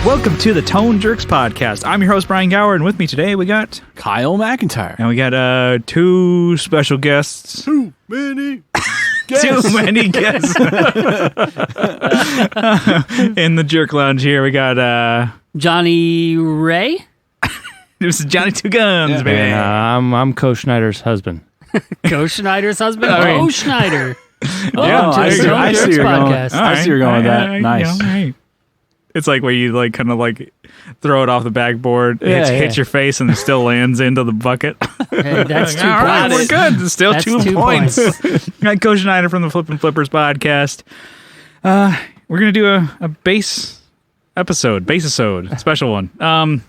Welcome to the Tone Jerks Podcast. I'm your host, Brian Gower, and with me today we got... Kyle McIntyre. And we got two special guests. Too many guests. Too many guests. In the Jerk Lounge here, we got... Johnny Ray? This is Johnny Two Gunz, baby. And, I'm Coe Schneider's husband. Coe Schneider's husband? I mean- Coe Schneider. Yeah, Welcome to the Tone I see Jerks you're going. Podcast. I see you're going with that. Nice. It's like where you like kind of like throw it off the backboard, Yeah, hits your face, and it still lands into the bucket. Hey, that's 2 All right, points. we're good. It's still That's 2 2 points. Got Coe Schneider from the Flippin Flippers Podcast. We're gonna do a bass episode, BASSisode, special one.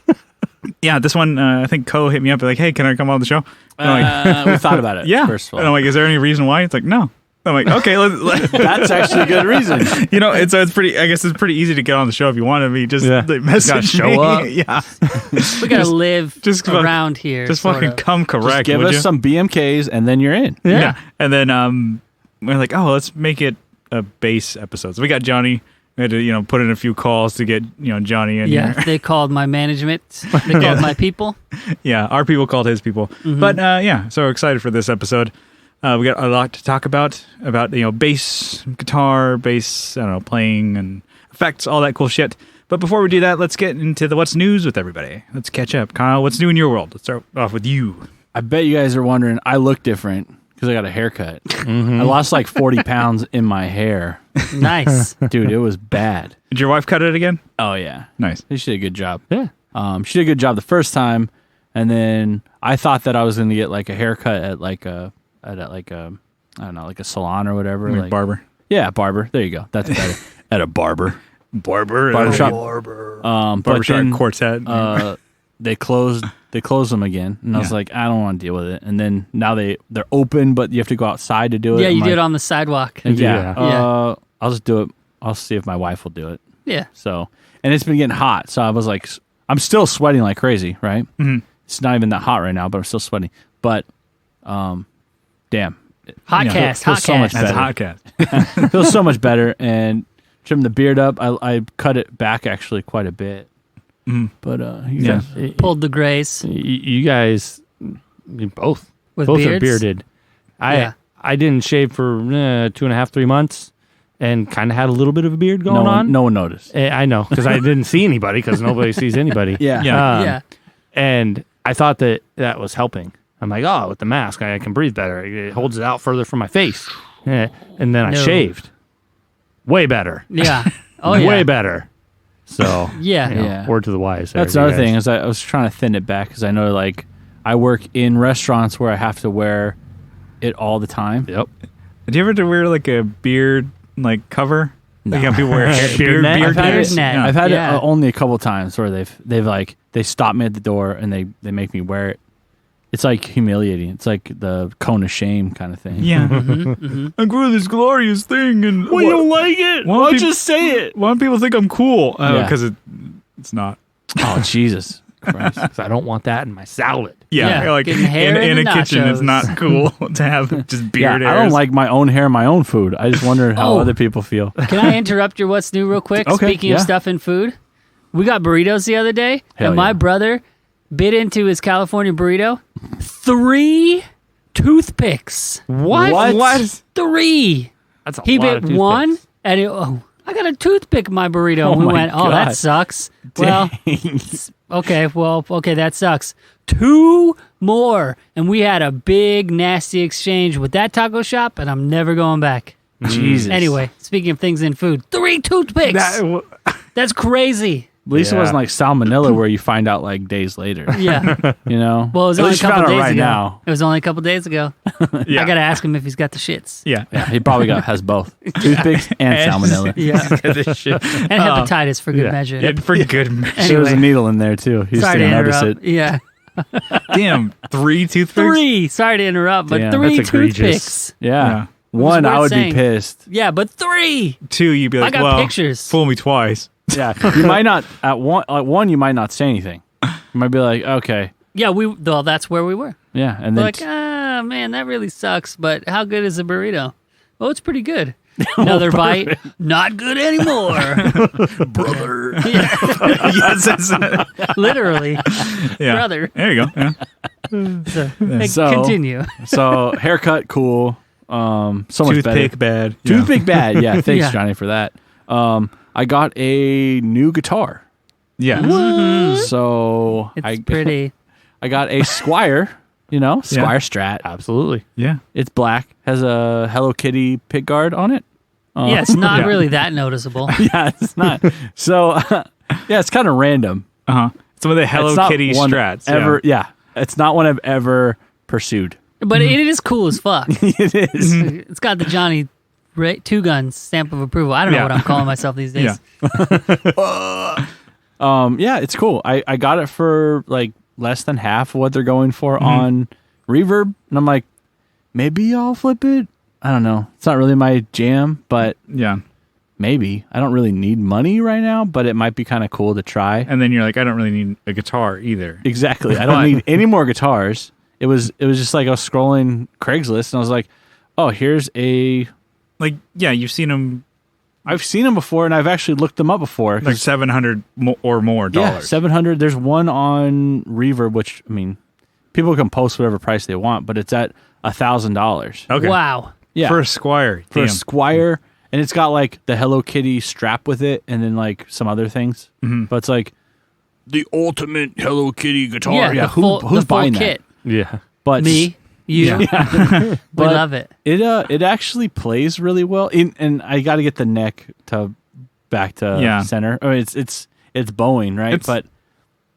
Yeah, this one I think Coe hit me up like, "Hey, can I come on the show?" And I'm like, We thought about it. yeah. First of And I'm all, like, "Is there any reason why?" It's like, "No." I'm like, "Okay, let's." that's actually a good reason. You know, it's pretty. I guess it's pretty easy to get on the show if you want to be. Just Yeah. like, message Gotta show me. up. Yeah, We got to live just around here. just sort fucking of. come Just correct. give would us you? some BMKs and then you're in. Yeah. And then we're like, oh, let's make it a bass episode. So we got Johnny. We had to put in a few calls to get Johnny in Yeah, here. they called my management. They called my people. Yeah, our people called his people. Mm-hmm. But yeah, so we're excited for this episode. We got a lot to talk about bass, guitar, bass, I don't know, playing and effects, all that cool shit. But before we do that, let's get into the what's news with everybody. Let's catch up. Kyle, what's new in your world? Let's start off with you. I bet you guys are wondering, I look different because I got a haircut. I lost like 40 pounds in my hair. Nice. Dude, it was bad. Did your wife cut it again? Oh, yeah. Nice. She did a good job. Yeah. She did a good job the first time, and then I thought that I was going to get like a haircut at I don't know, like a salon or whatever. Like barber. Yeah, barber. There you go. That's better. At a barber. Barbershop. But Barbershop then, quartet. they closed them again, and I was like, I don't want to deal with it. And then now they're open, but you have to go outside to do it. Yeah, I'm you like, do it on the sidewalk. Yeah. Yeah. I'll just do it. I'll see if my wife will do it. Yeah. So, and it's been getting hot, so I was like, I'm still sweating like crazy, right? Mm-hmm. It's not even that hot right now, but I'm still sweating. But, damn, Hot Yeah. cast. Feels Hot so much cast. That's a better. hot cat. it feels so much better. And trim the beard up. I cut it back actually quite a bit. Mhm. But you Yeah. guys, Pulled the grays You guys, you both with are beards. bearded. Yeah. I didn't shave for 2.5, 3 months, and kind of had a little bit of a beard going on. no one noticed. I know, because I didn't see anybody, because nobody sees anybody. Yeah. Yeah. Yeah. And I thought that was helping. I'm like, oh, with the mask, I can breathe better. It holds it out further from my face. Yeah. And then I No. shaved. Way better. Yeah. Oh, yeah. Way better. So, Yeah. Yeah. word to the wise there. That's you another guys. thing is I was trying to thin it back because I know like I work in restaurants where I have to wear it all the time. Yep. Did you ever have to wear like a beard like cover? No. Like how people wear hair, Beard net? beard I've had nets? it- net. Yeah. I've had Yeah. it only a couple times where they stop me at the door and they make me wear it. It's like humiliating. It's like the cone of shame kind of thing. Yeah. Mm-hmm. I grew this glorious thing, and Well, you don't like it? Why Well, don't just say it. why do people think I'm cool? Yeah. Because it's not. Oh Jesus Christ! 'Cause I don't want that in my salad. Yeah, Yeah, like getting hair in in a the kitchen, it's nachos. not cool to have just Yeah, beard I hairs. don't like my own hair, my own food. I just wonder how Oh. other people feel. Can I interrupt your what's new real quick? Okay, Speaking of yeah. stuff and food, we got burritos the other day, Hell and my yeah. brother bit into his California burrito. 3 toothpicks. What? 3. That's a He lot bit of one, toothpicks. and I got a toothpick in my burrito. Oh And we my went, oh, that God. sucks. Well, okay, that sucks. 2 more, and we had a big nasty exchange with that taco shop, and I'm never going back. Jesus. Anyway, speaking of things in food, 3 toothpicks. That's crazy. At least it Yeah. wasn't like salmonella where you find out like days later. Yeah. You know. Well, it was At only a least you couple found out days right ago. now. It was only a couple days ago. Yeah. I gotta ask him if he's got the shits. Yeah. Yeah, he probably has both toothpicks and salmonella. Yeah. This shit. And hepatitis for good yeah. measure. Yeah, for good measure. There was a Anyway. needle in there too. He just Sorry to didn't notice interrupt. it. Yeah. Damn, 3 toothpicks? 3. Sorry to interrupt, but Damn, 3 that's egregious. toothpicks. Yeah. Yeah. One, worth I would saying. be pissed. Yeah, but 3. 2, you'd be like, I got well, pictures. fool me twice. Yeah, you might not at one. You might not say anything. You might be like, okay, Yeah, well, that's where we were. yeah, and We're then like, man, that really sucks, but how good is the burrito? Well, it's pretty good. Another bite, not good anymore. Brother. Yes, Literally, yeah. brother. There you go. Yeah. So- Continue. So haircut, cool. So much Toothpick better. bad. Yeah. Toothpick bad. Yeah, thanks, Yeah. Johnny, for that. I got a new guitar. Yeah. So It's pretty. I got a Squire, Squire Strat. Absolutely. Yeah. It's black, has a Hello Kitty pick guard on it. Yeah, it's not Yeah. really that noticeable. Yeah, it's not. So, yeah, it's kind of random. Some of the Hello It's not Kitty one strats. Ever, yeah, it's not one I've ever pursued. But it is cool as fuck. It is. It's got the Johnny Two Gunz stamp of approval. I don't know Yeah. what I'm calling myself these days. Yeah. Yeah, it's cool. I got it for like less than half of what they're going for on Reverb, and I'm like, maybe I'll flip it. I don't know. It's not really my jam, but Yeah. maybe. I don't really need money right now, but it might be kind of cool to try. And then you're like, I don't really need a guitar either. Exactly. I don't need any more guitars. It was just like I was scrolling Craigslist, and I was like, oh, here's a. Like, yeah, you've seen them I've seen them before, and I've actually looked them up before. like $700 or more Yeah, dollars. $700. There's one on Reverb, which I mean, people can post whatever price they want, but it's at $1,000. Okay. Wow. Yeah, For a Squire. for a Damn. Squire, and it's got like the Hello Kitty strap with it, and then like some other things. But it's like the ultimate Hello Kitty guitar. Yeah, the full, who's the full buying kit. Yeah. But Me, you, we But love it. it actually plays really well. And I got to get the neck to back to center. I mean, it's bowing, right? It's- But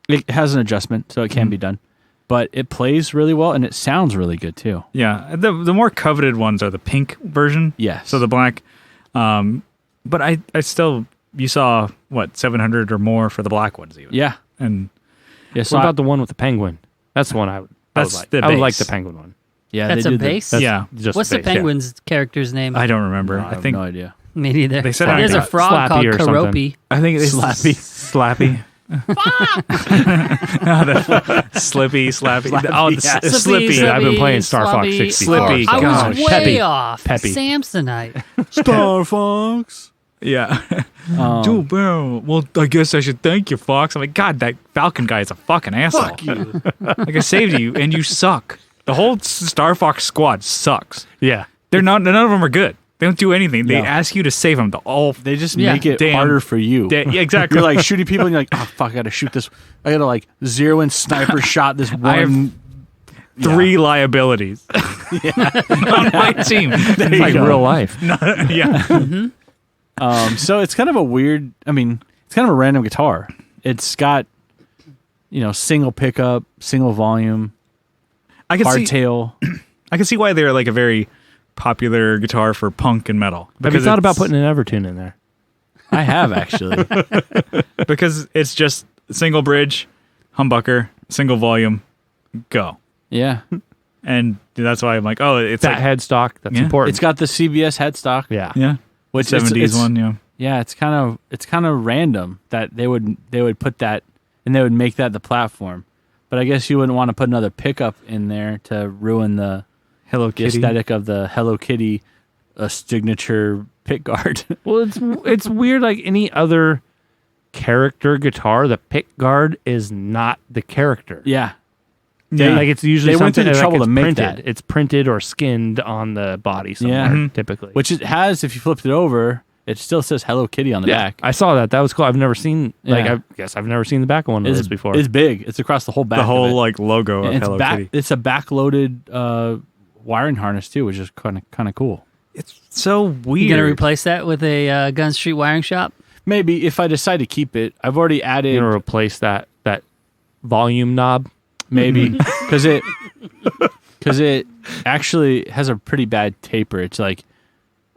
it has an adjustment, so it can be done. But it plays really well, and it sounds really good too. Yeah. The more coveted ones are the pink version. Yes. So the black. But I still, you saw, what, 700 or more for the black ones even. Yeah. And Yeah. So What about the one with the penguin? That's the one I would That's like. the I would like base. the penguin one. yeah, That's they a did the- base? That's Yeah. just What's the base, yeah. penguin's character's name? I don't remember. I I have think no idea. Me neither. They said There's a I- frog Slappy called or something. Karopi. I think it's Slappy. Slippy, Slappy. Slappy, Oh, yeah. Slippy. I've been playing Star Fox Sloppy, 64. Slippy. I was Gosh. way Peppy. off. Peppy. Samsonite. Star Fox. Yeah. Dude, bro, well, I guess I should thank you, Fox. I'm like, God, that Falcon guy is a fucking asshole. Fuck you. Like, I saved you, and you suck. The whole Star Fox squad sucks. Yeah. They're not. None of them are good. They don't do anything. They No. ask you to save them. They just Yeah. make it Damn. harder for you. Yeah, exactly. You're like shooting people, and you're like, oh fuck, I gotta shoot this. I gotta like zero in sniper shot this one. I have 3 liabilities on my team. you Like go. real life. Yeah. So it's kind of a weird. I mean, it's kind of a random guitar. It's got, single pickup, single volume, I can see. hardtail. I can see why they're like a very popular guitar for punk and metal. Have you thought about it's- putting an Evertune in there? I have actually. because it's just single bridge, humbucker, single volume, go. Yeah, And that's why I'm like, oh, it's That like, headstock, that's Yeah. important. it's got the CBS headstock. yeah. yeah, Which 70s one, yeah. Yeah, it's kind of random that they would put that and they would make that the platform. But I guess you wouldn't want to put another pickup in there to ruin the Hello Kitty. aesthetic of the Hello Kitty signature pick guard. Well, it's weird. Like any other character guitar, the pick guard is not the character. Yeah. Yeah. Like it's usually They went through something the trouble it's to make printed. that. It's printed or skinned on the body somewhere. Yeah. Typically, Which it has, if you flipped it over, it still says Hello Kitty on the back. I saw that. That was cool. I've never seen. Like Yeah. I guess I've never seen the back of one of those before. It's big. It's across the whole back. the whole of it. like logo of And it's Hello back. Kitty. It's a backloaded wiring harness too, which is kind of cool. It's so weird. You gonna replace that with a Gun Street wiring shop? Maybe if I decide to keep it, I've already added. You're gonna replace that volume knob. Maybe because it actually has a pretty bad taper. It's like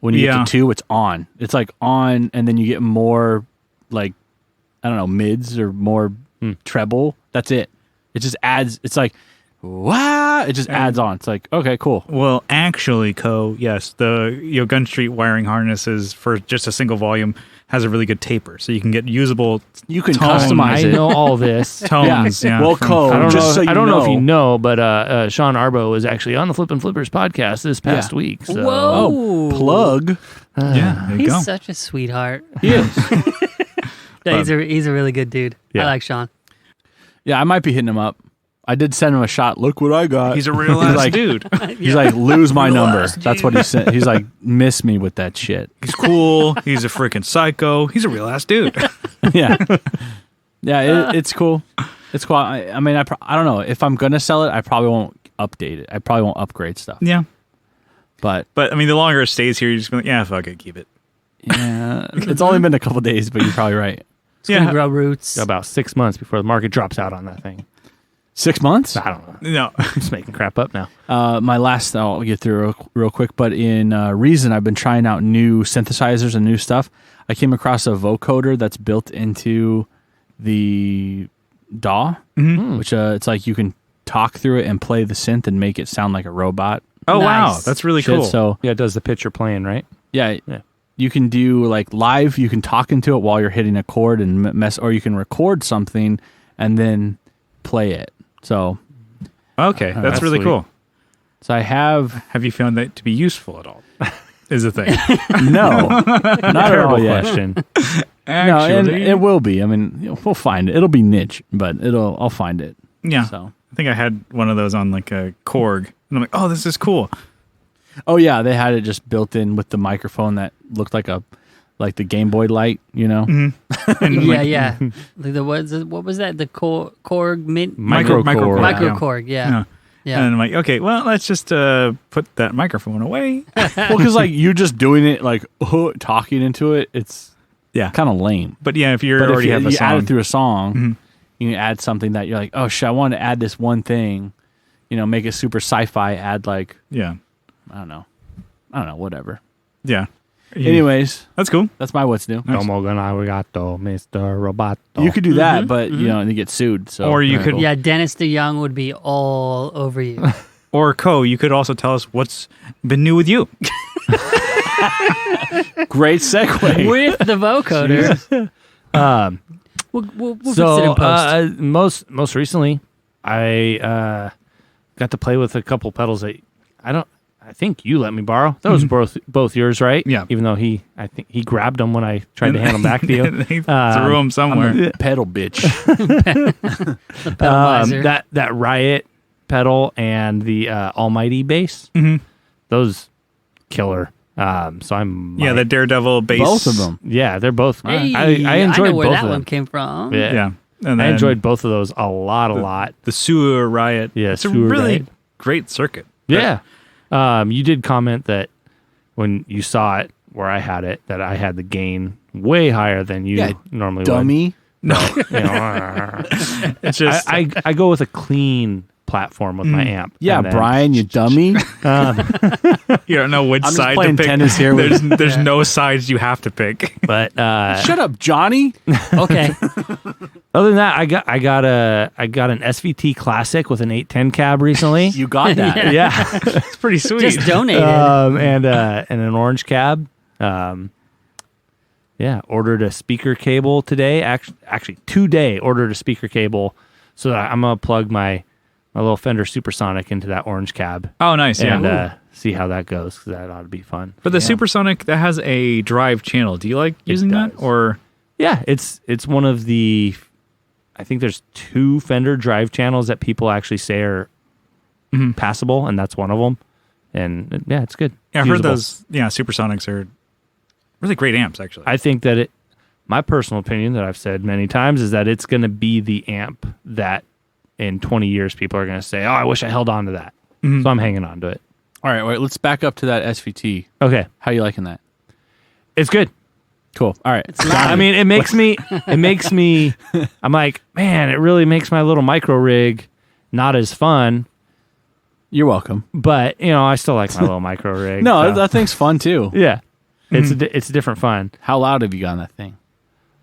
when you Yeah. get to 2, it's on. It's like on, and then you get more like I don't know mids or more treble. That's it. It just adds. It's like wow, it just adds on. It's like, okay, cool. Well, actually, Coe, yes, the Gun Street wiring harnesses for just a single volume has a really good taper, so you can get usable. You can Tone. customize I it. know all this. Tones. Yeah. Well, from- Coe, I don't just know. so you I don't know if you know, know, but Sean Arbo was actually on the Flippin Flippers podcast this past week. So. Whoa. plug. Yeah, there you He's go. such a sweetheart. He is. Yeah, he's a really good dude. Yeah. I like Sean. Yeah, I might be hitting him up. I did send him a shot. Look what I got. He's a real ass like- dude. He's like, lose my number. That's what he said. He's like, miss me with that shit. He's cool. He's a freaking psycho. He's a real ass dude. Yeah. Yeah, it's cool. It's cool. I mean, I don't know. If I'm going to sell it, I probably won't update it. I probably won't upgrade stuff. Yeah. But, But I mean, the longer it stays here, you're just going, yeah, fuck it, keep it. yeah, it's only been a couple days, but you're probably right. It's gonna grow roots. About 6 months before the market drops out on that thing. 6 months? I don't know. No. I'm just making crap up now. My last, I'll get through real quick, but in Reason, I've been trying out new synthesizers and new stuff. I came across a vocoder that's built into the DAW, which it's like you can talk through it and play the synth and make it sound like a robot. Oh, wow. Nice. That's really Shit, cool. So, Yeah, it does the pitch you're playing, right? yeah, Yeah. you can do like live, you can talk into it while you're hitting a chord and mess, or you can record something and then play it. So Okay, that's that's really sweet. cool. I have Have you found that to be useful at all? Is the thing. no, not at all Terrible yet. question. No, and Actually, it will be. I mean, we'll find it. It'll be niche, but I'll find it. yeah. So, I think I had one of those on like a Korg, and I'm like, oh, this is cool. oh yeah, they had it just built in with the microphone that looked like the Game Boy Light, you know. Mm-hmm. And Yeah, like, yeah. Like what was that? The Korg Mint Micro Korg. Micro yeah. Korg. Yeah. Yeah. Yeah. And I'm like, okay, well, let's just put that microphone away. Well, because like you just doing it like talking into it, it's Yeah. kind of lame. But yeah, if you But already if have a you add song, it through a song, Mhm. you can add something that you're like, oh shit, I want to add this one thing, make it super sci-fi. Add like yeah, I don't know, whatever. yeah. Anyways, That's cool. that's my what's new. Domo gan arigato, Mr. Roboto. You could do that, but you get sued. So Or you Very could- cool. Yeah, Dennis DeYoung would be all over you. Or Coe, you could also tell us what's been new with you. Great segue. With the vocoder. We'll fix it in So post. most recently, I got to play with a couple pedals that I think you let me borrow. That was both yours, right? Yeah. Even though I think he grabbed them when I tried to hand them back to you. They threw them somewhere. Pedal bitch. The pedalizer. That Riot pedal and the Almighty bass, those killer. So I'm Yeah, the Daredevil bass. Both of them. yeah, they're both. Hey, I enjoyed know where both that of one them. came from. Yeah. Yeah. And I then enjoyed both of those a lot. the Sewer Riot. Yeah, it's a Sewer really Riot. great circuit. Yeah. You did comment that when you saw it where I had it, that I had the gain way higher than you Yeah, normally Dummy. No, would. You know, it's just I go with a clean platform with my amp. Yeah, and then- Brian, you dummy. you don't know which I'm just side to playing pick. tennis here with- There's no sides you have to pick. But Shut up, Johnny. Okay. other than that, I got an SVT Classic with an 810 cab recently. You got that. Yeah. It's pretty sweet. Just donated. and an orange cab. Ordered a speaker cable today. Actually today ordered a speaker cable so that I'm gonna plug my little Fender Supersonic into that orange cab Oh, nice. Yeah. and see how that goes, because that ought to be fun. But the Supersonic that has a drive channel. Do you like using that does. or? Yeah, it's one of the. I think there's 2 Fender drive channels that people actually say are passable, and that's one of them. And yeah, it's good. Yeah, I've It's heard usable. those. Yeah, Supersonics are really great amps. Actually, I think that my personal opinion that I've said many times is that it's going to be the amp that in 20 years people are going to say, oh, I wish I held on to that. So I'm hanging on to it. All right, wait, let's back up to that SVT. Okay. How you liking that? It's good. Cool. All right. I mean, it makes me, I'm like, man, it really makes my little micro rig not as fun, You're welcome. but I still like my little micro rig. No, so. that thing's fun too. Yeah. It's a different fun. How loud have you got on that thing?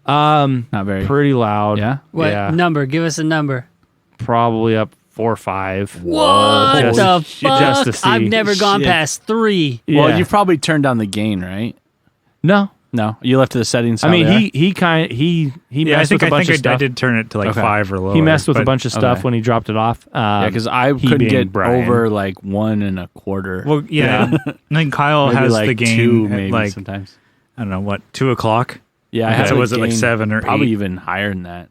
Not very. Pretty loud. Yeah? What Yeah. number? Give us a number. Probably up 4 or 5. What Just- the just to fuck? see. I've never gone Shit. past 3. Well, Yeah. you've probably turned down the gain, right? No. No, you left the settings. I how mean, they are? he Yeah, I messed think with a bunch of I stuff. did turn it to like Okay. 5 or lower. He messed with a but- bunch of stuff okay. when he dropped it off. because I he couldn't being get Brian. over like 1 1/4. Well, yeah. And then Kyle Maybe has like the game 2, at maybe like sometimes. I don't know what 2 o'clock, Yeah, I Okay. had So a was it like gain 7 or probably 8? even higher than that.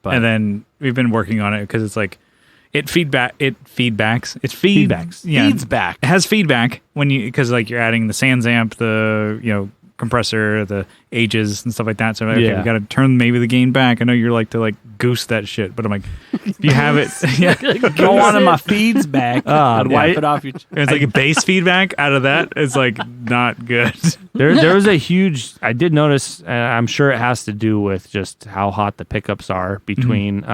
But and then we've been working on it because it's like it feedbacks. Yeah, feeds back. It has feedback when you because like you're adding the sans amp, the compressor, the ages and stuff like that. So okay, Yeah. we got to turn maybe the gain back. I know you're like to like goose that shit, but I'm like, if you have it, yeah, Go on to my feeds back. I'd wipe it off your. it's like a bass feedback out of that. It's like not good. There was a huge. I did notice. I'm sure it has to do with just how hot the pickups are between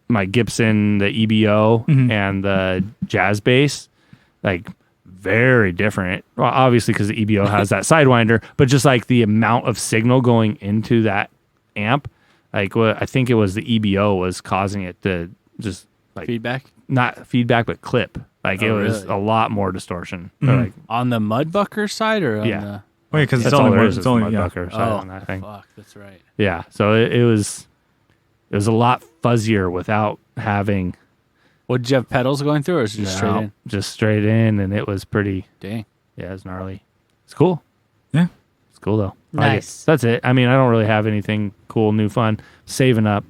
my Gibson, the EBO, and the jazz bass. Like very different. Well, obviously because the EBO has that sidewinder, but just like the amount of signal going into that amp. Like I think it was the EBO was causing it to just like Feedback not feedback but clip. Like it Oh, was really? a lot more distortion. Or like on the Mudbucker side or on Yeah. the. Wait, because it's that's all only there one. is. It's The only yeah. Mudbucker side Oh, on that thing. fuck, that's right. Yeah, so it was a lot fuzzier without having What did you have pedals going through, or is it just straight in? just straight in, and it was pretty. Dang. Yeah, it's gnarly. It's cool. Yeah. It's cool though. I like it. Nice. That's it. I mean, I don't really have anything cool, new, fun. Saving up.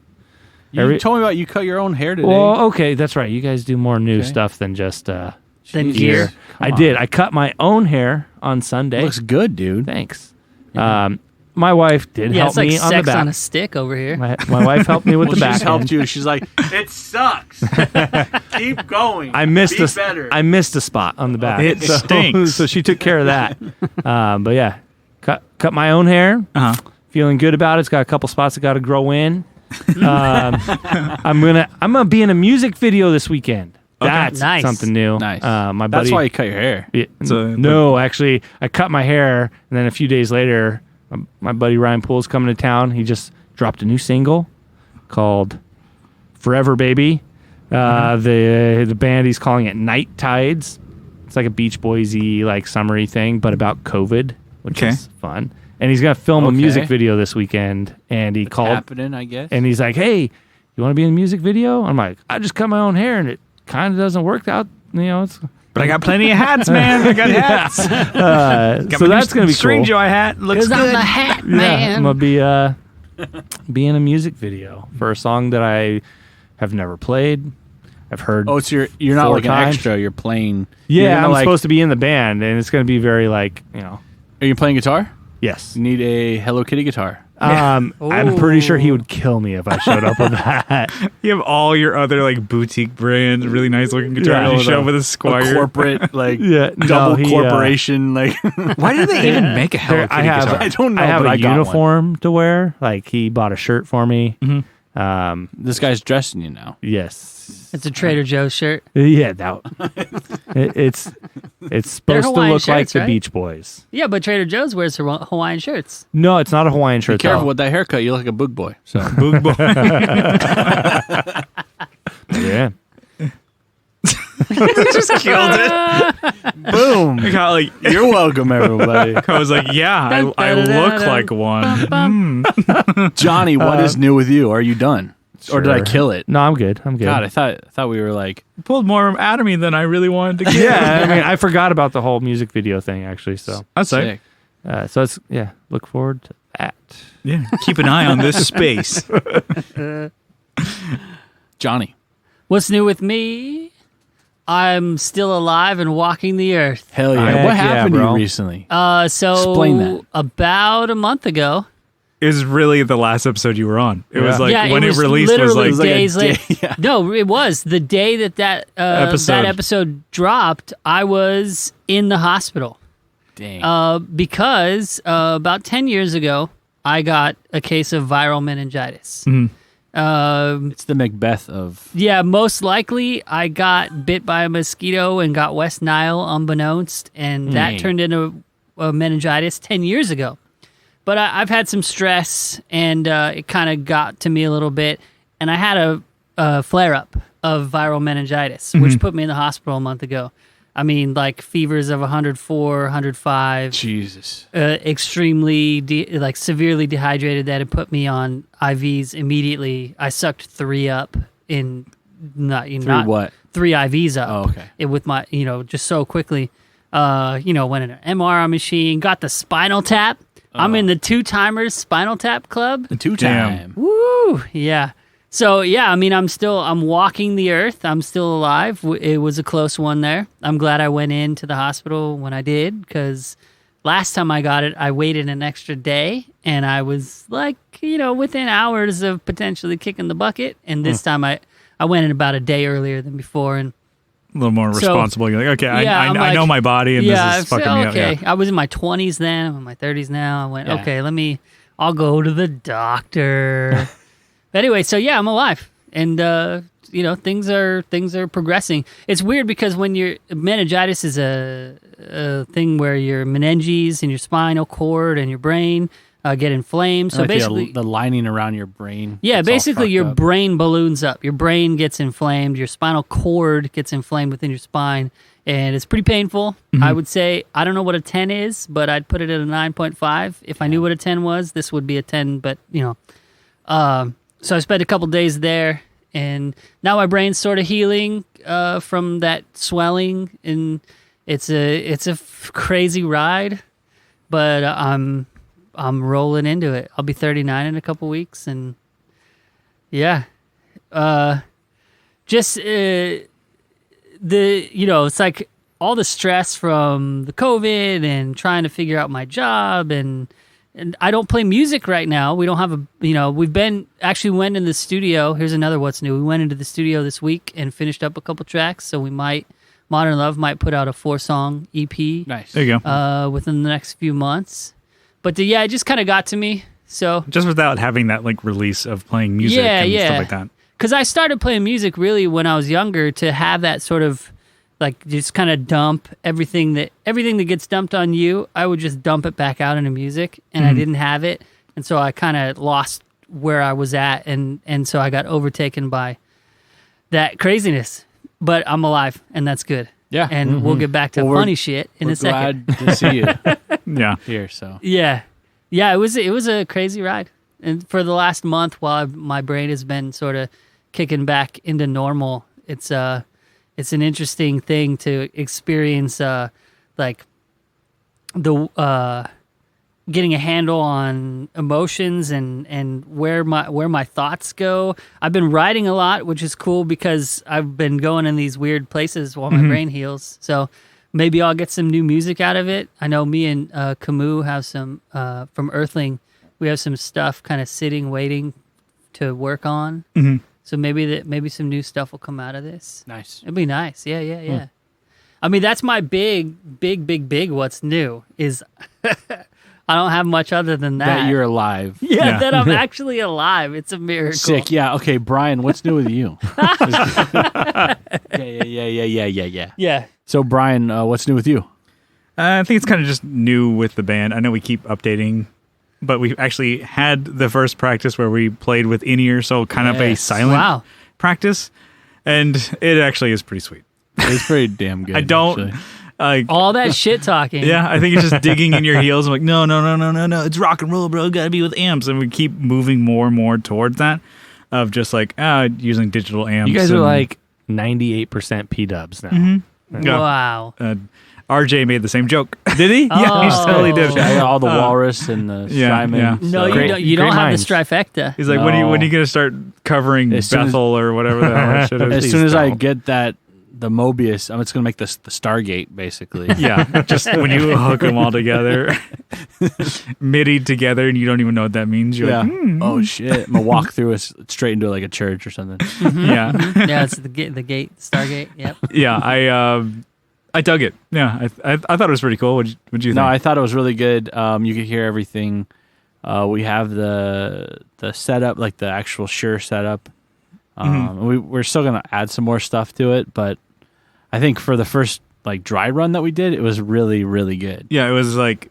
You told me about you cut your own hair today. Well, okay, that's right. You guys do more new Okay. stuff than just Than Jesus. gear. I Come did. on. I cut my own hair on Sunday. Looks good, dude. Thanks. My wife did Yeah, help it's like me on the sex back. on a stick over here. My wife helped me with Well, the she back. just helped end. you. She's like, it sucks. Keep going. I missed Be a better. I missed a spot on the back. It stinks. So she took care of that. But yeah, cut my own hair. Uh-huh. Feeling good about it. It's got a couple spots that got to grow in. I'm gonna be in a music video this weekend. That's Nice. something new. Nice. My buddy. That's why you cut your hair. Yeah, So, no, actually, I cut my hair, and then a few days later, my buddy Ryan Poole's coming to town. He just dropped a new single called "Forever Baby." The band, he's calling it Night Tides. It's like a Beach Boys-y, like summery thing, but about COVID, which Okay. is fun. And he's gonna film a Okay. music video this weekend. And he called, Happening, I guess. and he's like, "Hey, you want to be in a music video?" I'm like, "I just cut my own hair, and it kind of doesn't work out. It's But I got plenty of hats, man. I got hats. so that's gonna be string cool. joy hat. Looks It's on good. the hat, Yeah, man. I'm gonna be in a music video for a song that I have never played. I've heard. Oh, so you're not 4 like an times. extra. You're playing. you're Yeah, gonna, I'm like, supposed to be in the band, and it's gonna be very like Are you playing guitar? yes. You need a Hello Kitty guitar. I'm pretty sure he Ooh. would kill me if I showed up with that. You have all your other like boutique brand, really nice looking guitar. Yeah, you with show a- up with a A Squire. corporate, like Yeah, no, double he, corporation, like Why do they even make a Hello There- Kitty I have. guitar? I don't know, I have but a I got one. uniform to wear. Like he bought a shirt for me. this guy's dressing you now. Yes. It's a Trader Joe's shirt. Yeah, that. it's supposed to Hawaiian look like shirts, the right? Beach Boys. Yeah, but Trader Joe's wears Hawaiian shirts. No, it's not a Hawaiian Be shirt. careful though. with that haircut. You look like a boog boy. So Boog boy. Yeah. Just killed it. boom. I got like You're welcome, everybody. I was like, yeah, I look like one. Johnny, what is new with you? Are you done, or did I Sure. kill it? No, I'm good. I'm good. God, I thought we were like. Pulled more out of me than I really wanted to get. Yeah, I mean, I forgot about the whole music video thing actually. So, That's like, Sick. so it's look forward to that. yeah. Keep an eye on this space. Johnny. What's new with me? I'm still alive and walking the earth. Hell yeah! Heck What yeah, happened to you bro. recently? So Explain that. about a month ago. It was really the last episode you were on. It was Yeah. like Yeah, when it it was released was literally like days a day, later. yeah. No, it was the day that Episode. episode dropped. I was in the hospital Dang. because about 10 years ago, I got a case of viral meningitis. It's the Macbeth of. Yeah, most likely I got bit by a mosquito and got West Nile unbeknownst, and that turned into a meningitis 10 years ago. But I've had some stress, and it kind of got to me a little bit, and I had a flare-up of viral meningitis, which put me in the hospital a month ago. I mean, like fevers of 104, 105. Jesus. Extremely, severely dehydrated. That had put me on IVs immediately. I sucked 3 up in not 3 what? 3 IVs up. Oh, okay. With my, just so quickly. Went in an MRI machine, got the spinal tap. I'm in the 2-timers spinal tap club. The 2-time. Woo! Yeah. So, yeah, I mean, I'm walking the earth. I'm still alive. It was a close one there. I'm glad I went into the hospital when I did, because last time I got it, I waited an extra day, and I was like, within hours of potentially kicking the bucket. And this time I went in about a day earlier than before, and a little more responsible. You're like, okay, I know my body, and this is fucking me up. Okay, Yeah. I was in my 20s then. I'm in my 30s now. I went, I'll go to the doctor. Anyway, so yeah, I'm alive, and things are progressing. It's weird because when meningitis is a thing where your meninges and your spinal cord and your brain get inflamed. So like basically, the lining around your brain. yeah, gets all basically your fucked up. brain balloons up. Your brain gets inflamed. Your spinal cord gets inflamed within your spine, and it's pretty painful. I would say, I don't know what a 10 is, but I'd put it at a 9.5. If I knew what a 10 was, this would be a 10. But so I spent a couple days there, and now my brain's sort of healing from that swelling, and it's a crazy ride, but I'm rolling into it. I'll be 39 in a couple weeks, and yeah, it's like all the stress from the COVID and trying to figure out my job, and I don't play music right now. We don't have went in the studio. Here's another what's new. We went into the studio this week and finished up a couple tracks. So Modern Love might put out a 4-song EP. Nice. There you go. Within the next few months. But it just kind of got to me. So Just without having that like release of playing music and stuff like that. Because I started playing music really when I was younger, to have that sort of like just kind of dump everything that gets dumped on you. I would just dump it back out into music, and I didn't have it, and so I kind of lost where I was at, and so I got overtaken by that craziness. But I'm alive, and that's good. Yeah. And we'll get back to funny shit in We're a second. glad to see you Yeah. here. So Yeah, it was a crazy ride, and for the last month, while my brain has been sort of kicking back into normal, it's an interesting thing to experience, like the getting a handle on emotions and where my thoughts go. I've been writing a lot, which is cool because I've been going in these weird places while my brain heals. So maybe I'll get some new music out of it. I know me and Camus have some from Earthling. We have some stuff kind of sitting, waiting to work on. Mm-hmm. So maybe some new stuff will come out of this. nice. It'd be nice. Yeah. I mean, that's my big what's new is I don't have much other than that. That you're alive. Yeah, that I'm actually alive. It's a miracle. Sick. Yeah. Okay, Brian, what's new with you? Yeah. Yeah. So, Brian, what's new with you? I think it's kind of just new with the band. I know we keep updating, but we actually had the first practice where we played with in-ear, so kind of a Yes. silent practice, and it actually is pretty sweet. It's pretty damn good. I don't... actually. All that shit talking. Yeah, I think it's just digging in your heels. I'm like, no, it's rock and roll, bro. Gotta be with amps, and we keep moving more and more towards that of just like using digital amps. You guys are and- like 98% P-dubs now. Yeah. Wow. RJ made the same joke. Did he? Yeah, he totally did. Yeah, I got all the walrus and the yeah, Strymon. yeah. No, Great- you don't great have minds. the trifecta. He's like, No. when are you gonna start covering As soon as- Bethel or whatever the hell that shit is? As Please soon as I don't. get the Mobius, I'm just gonna make this the Stargate, basically. Yeah, just when you hook them all together, MIDI together, and you don't even know what that means. You're Yeah. like, Oh shit! I'm gonna walk through us straight into like a church or something. yeah, Yeah, it's the gate, Stargate. Yep. yeah. I dug it. Yeah, I thought it was pretty cool. What'd you think? No, I thought it was really good. You could hear everything. We have the setup, like the actual Shure setup. We're still gonna add some more stuff to it, but I think for the first like dry run that we did, it was really, really good. Yeah, it was like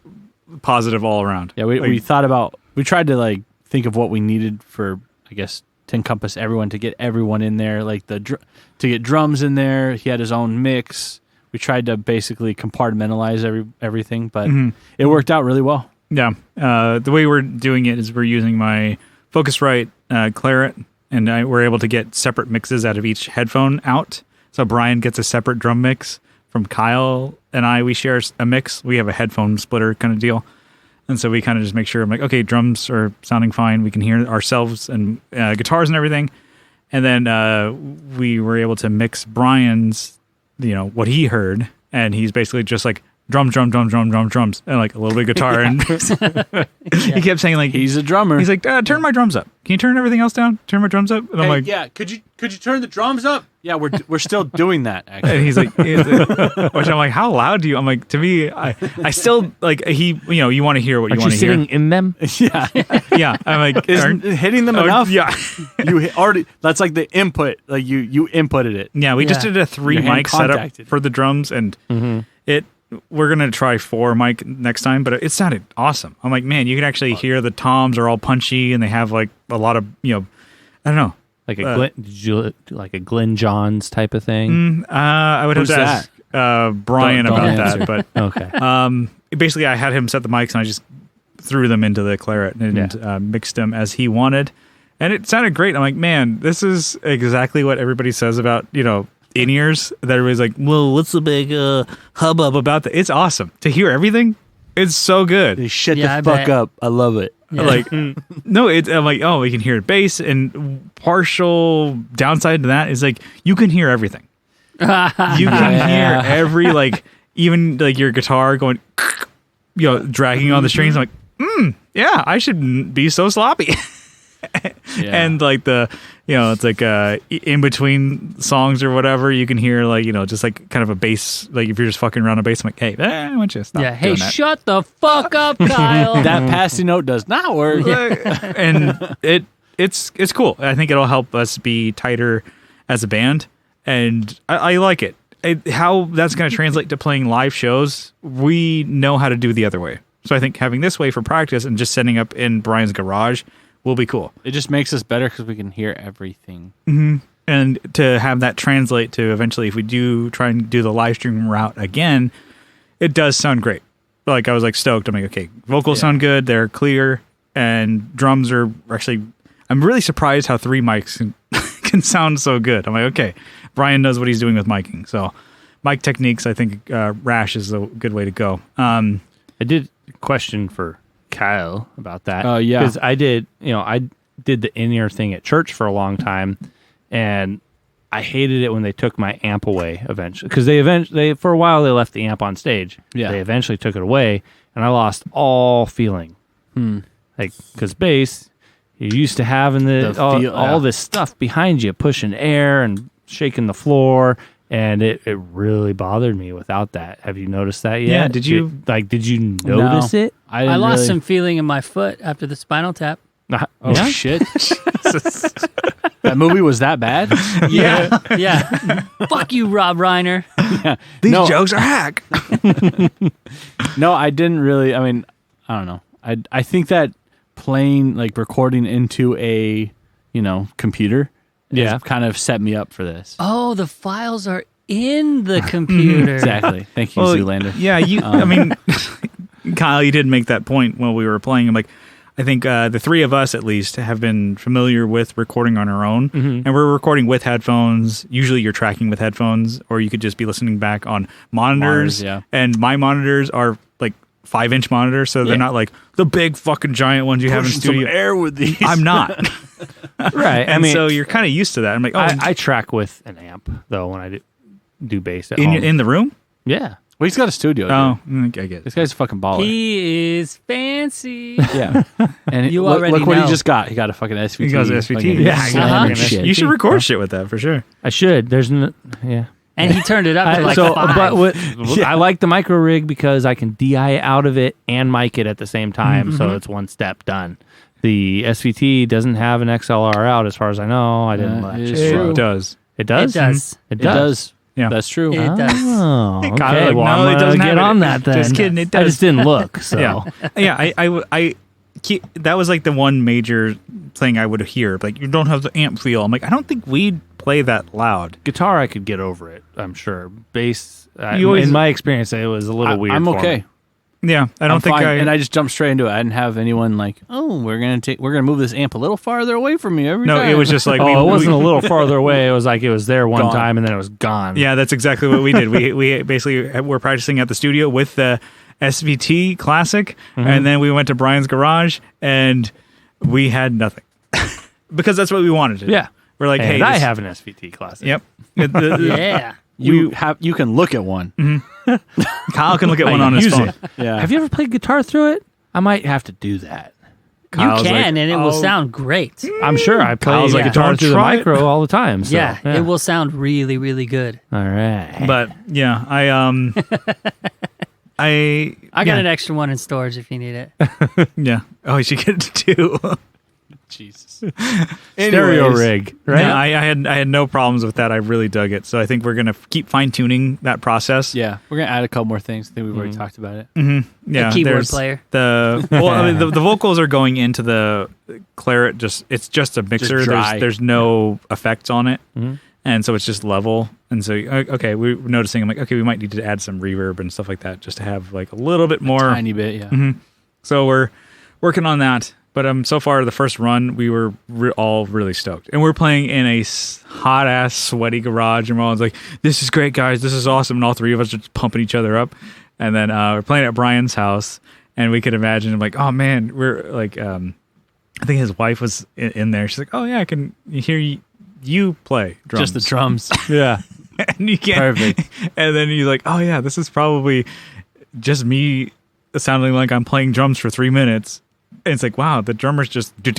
positive all around. Yeah, we Like, thought about, we tried to like think of what we needed for, I guess, to encompass everyone, to get everyone in there, like to get drums in there. He had his own mix. We tried to basically compartmentalize everything, but it worked out really well. Yeah. The way we're doing it is we're using my Focusrite Claret, and we're able to get separate mixes out of each headphone out. So Brian gets a separate drum mix from Kyle and we share a mix. We have a headphone splitter kind of deal. And so we kind of just make sure, I'm like, okay, drums are sounding fine. We can hear ourselves and guitars and everything. And then we were able to mix Brian's, what he heard. And he's basically just like drums, and like a little bit of guitar. And he kept saying like, he's a drummer. He's like, turn my drums up. Can you turn everything else down? Turn my drums up. And I'm like, yeah, could you turn the drums up? Yeah, we're still doing that, actually. And he's like, which I'm like, how loud do you? I'm like, to me, I still like you want to hear what you want to hear. Sitting in them? Yeah. Yeah. I'm like, isn't hitting them enough? Yeah. You already, that's like the input. Like you inputted it. Yeah. We just did a 3 mic setup contacted. for the drums, and we're going to try 4 mic next time, but it sounded awesome. I'm like, man, you can actually hear the toms are all punchy, and they have like a lot of, I don't know. Like like a Glenn Johns type of thing? I would have to ask Brian Don't about answer. that, but Okay. basically I had him set the mics and I just threw them into the Claret and mixed them as he wanted, and it sounded great. I'm like, man, this is exactly what everybody says about in-ears, that everybody's like, well, what's the big hubbub about that? It's awesome to hear everything. It's so good. They shut the fuck up. I love it. Yeah. Like, no, I'm like, oh, we can hear bass, and partial downside to that is like, you can hear everything. You can hear every, like, even like your guitar going, dragging on the strings. I'm like, yeah, I shouldn't be so sloppy. And like it's like in between songs or whatever, you can hear like, just like kind of a bass, like if you're just fucking around a bass, I'm like, hey, why don't you stop Hey, doing that? shut the fuck up, Kyle. That passing note does not work. And it's cool. I think it'll help us be tighter as a band, and I like it. How that's going to translate to playing live shows, we know how to do the other way. So I think having this way for practice and just setting up in Brian's garage will be cool. It just makes us better because we can hear everything. And to have that translate to eventually, if we do try and do the live stream route again, it does sound great. Like, I was like stoked. I'm like, okay, vocals sound good. They're clear, and drums are actually, I'm really surprised how 3 mics can sound so good. I'm like, okay, Brian knows what he's doing with miking. So mic techniques, I think Rash is a good way to go. I did question for Kyle about that. Oh, yeah. Because I did the in-ear thing at church for a long time, and I hated it when they took my amp away eventually. Because they for a while they left the amp on stage. Yeah. They eventually took it away, and I lost all feeling. Like, because bass, you're used to having all this stuff behind you, pushing air and shaking the floor. And it really bothered me without that. Have you noticed that yet? Yeah, did you notice it? I lost some feeling in my foot after the Spinal Tap. Oh, shit. That movie was that bad? Yeah. Fuck you, Rob Reiner. These jokes are hack. No, I didn't really. I mean, I don't know. I think that playing, like recording into a, computer has kind of set me up for this. Oh, the files are in the computer. Exactly. Thank you, Zoolander. Yeah, I mean, Kyle, you did make that point while we were playing. I'm like, I think the 3 of us, at least, have been familiar with recording on our own. And we're recording with headphones. Usually you're tracking with headphones, or you could just be listening back on monitors. And my monitors are like 5-inch monitors, so they're not like the big fucking giant ones you have in studio. Some air with these. I'm not. Right. And so you're kind of used to that. I'm like, I track with an amp, though, when I do bass at home. In the room? Yeah. Well, he's got a studio. Oh, I get it. This guy's a fucking baller. He is fancy. Yeah. And You already look what know. he just got. He got a fucking SVT. He goes SVT. Fucking Yeah, I got fucking it. shit. You should record shit with that for sure. I should. There's And he turned it up to like 5. But I like the micro rig because I can DI out of it and mic it at the same time, so it's one step done. The SVT doesn't have an XLR out, as far as I know. I didn't. It's true. It does. It does. It does. It It does. Yeah. That's true. It does. Oh, okay. Kyle, like, well, no, I'm it doesn't gonna have get it. on that then. Just kidding, it I does. just didn't look. So Yeah. I that was like the one major thing I would hear. Like, you don't have the amp feel. I'm like, I don't think we'd play that loud. Guitar, I could get over it, I'm sure. Bass, always- in my experience, it was a little weird. I'm for okay. me. Yeah, I don't I'm think fine. I. And I just jumped straight into it. I didn't have anyone like, oh, we're gonna move this amp a little farther away from me every no, time. it was just like Oh, it wasn't a little farther away. It was like it was there one Gone. time and then it was gone. Yeah, that's exactly what we did. We basically were practicing at the studio with the SVT Classic, and then we went to Brian's garage, and we had nothing because that's what we wanted to do. Yeah. We're like, And hey, I this- have an SVT classic. Yep. Yeah. you can look at one. Kyle can look at one on his use phone. it. Yeah. Have you ever played guitar through it? I might have to do that. Kyle's You like, can, and it will "Oh." sound great. I'm sure I play Kyle's like, guitar "Don't through the try it." micro all the time. So, Yeah, it will sound really, really good. All right. But yeah, I I got yeah, an extra one in storage if you need it. yeah. Oh, you should get two. Jesus. Stereo Anyways, rig, right? Yeah, I had no problems with that. I really dug it. So I think we're gonna keep fine tuning that process. Yeah, we're gonna add a couple more things. I think we've already talked about it. Yeah, A keyboard there's player. The vocals are going into the claret. It's just a mixer. dry. There's no effects on it, and so it's just level. And so okay, we're noticing. I'm like, okay, we might need to add some reverb and stuff like that just to have like a little bit more. Tiny bit, yeah. So we're working on that. But so far, the first run, we were all really stoked. And we're playing in a hot-ass, sweaty garage. And we're all like, this is great, guys. This is awesome. And all three of us are just pumping each other up. And then we're playing at Brian's house. And we could imagine, like, oh, man, we're like, I think his wife was in there. She's like, oh, yeah, I can hear you play drums. Just the drums. yeah. And you can't. Perfect. And then you're like, oh, yeah, this is probably just me sounding like I'm playing drums for 3 minutes. And it's like, wow, the drummer's just and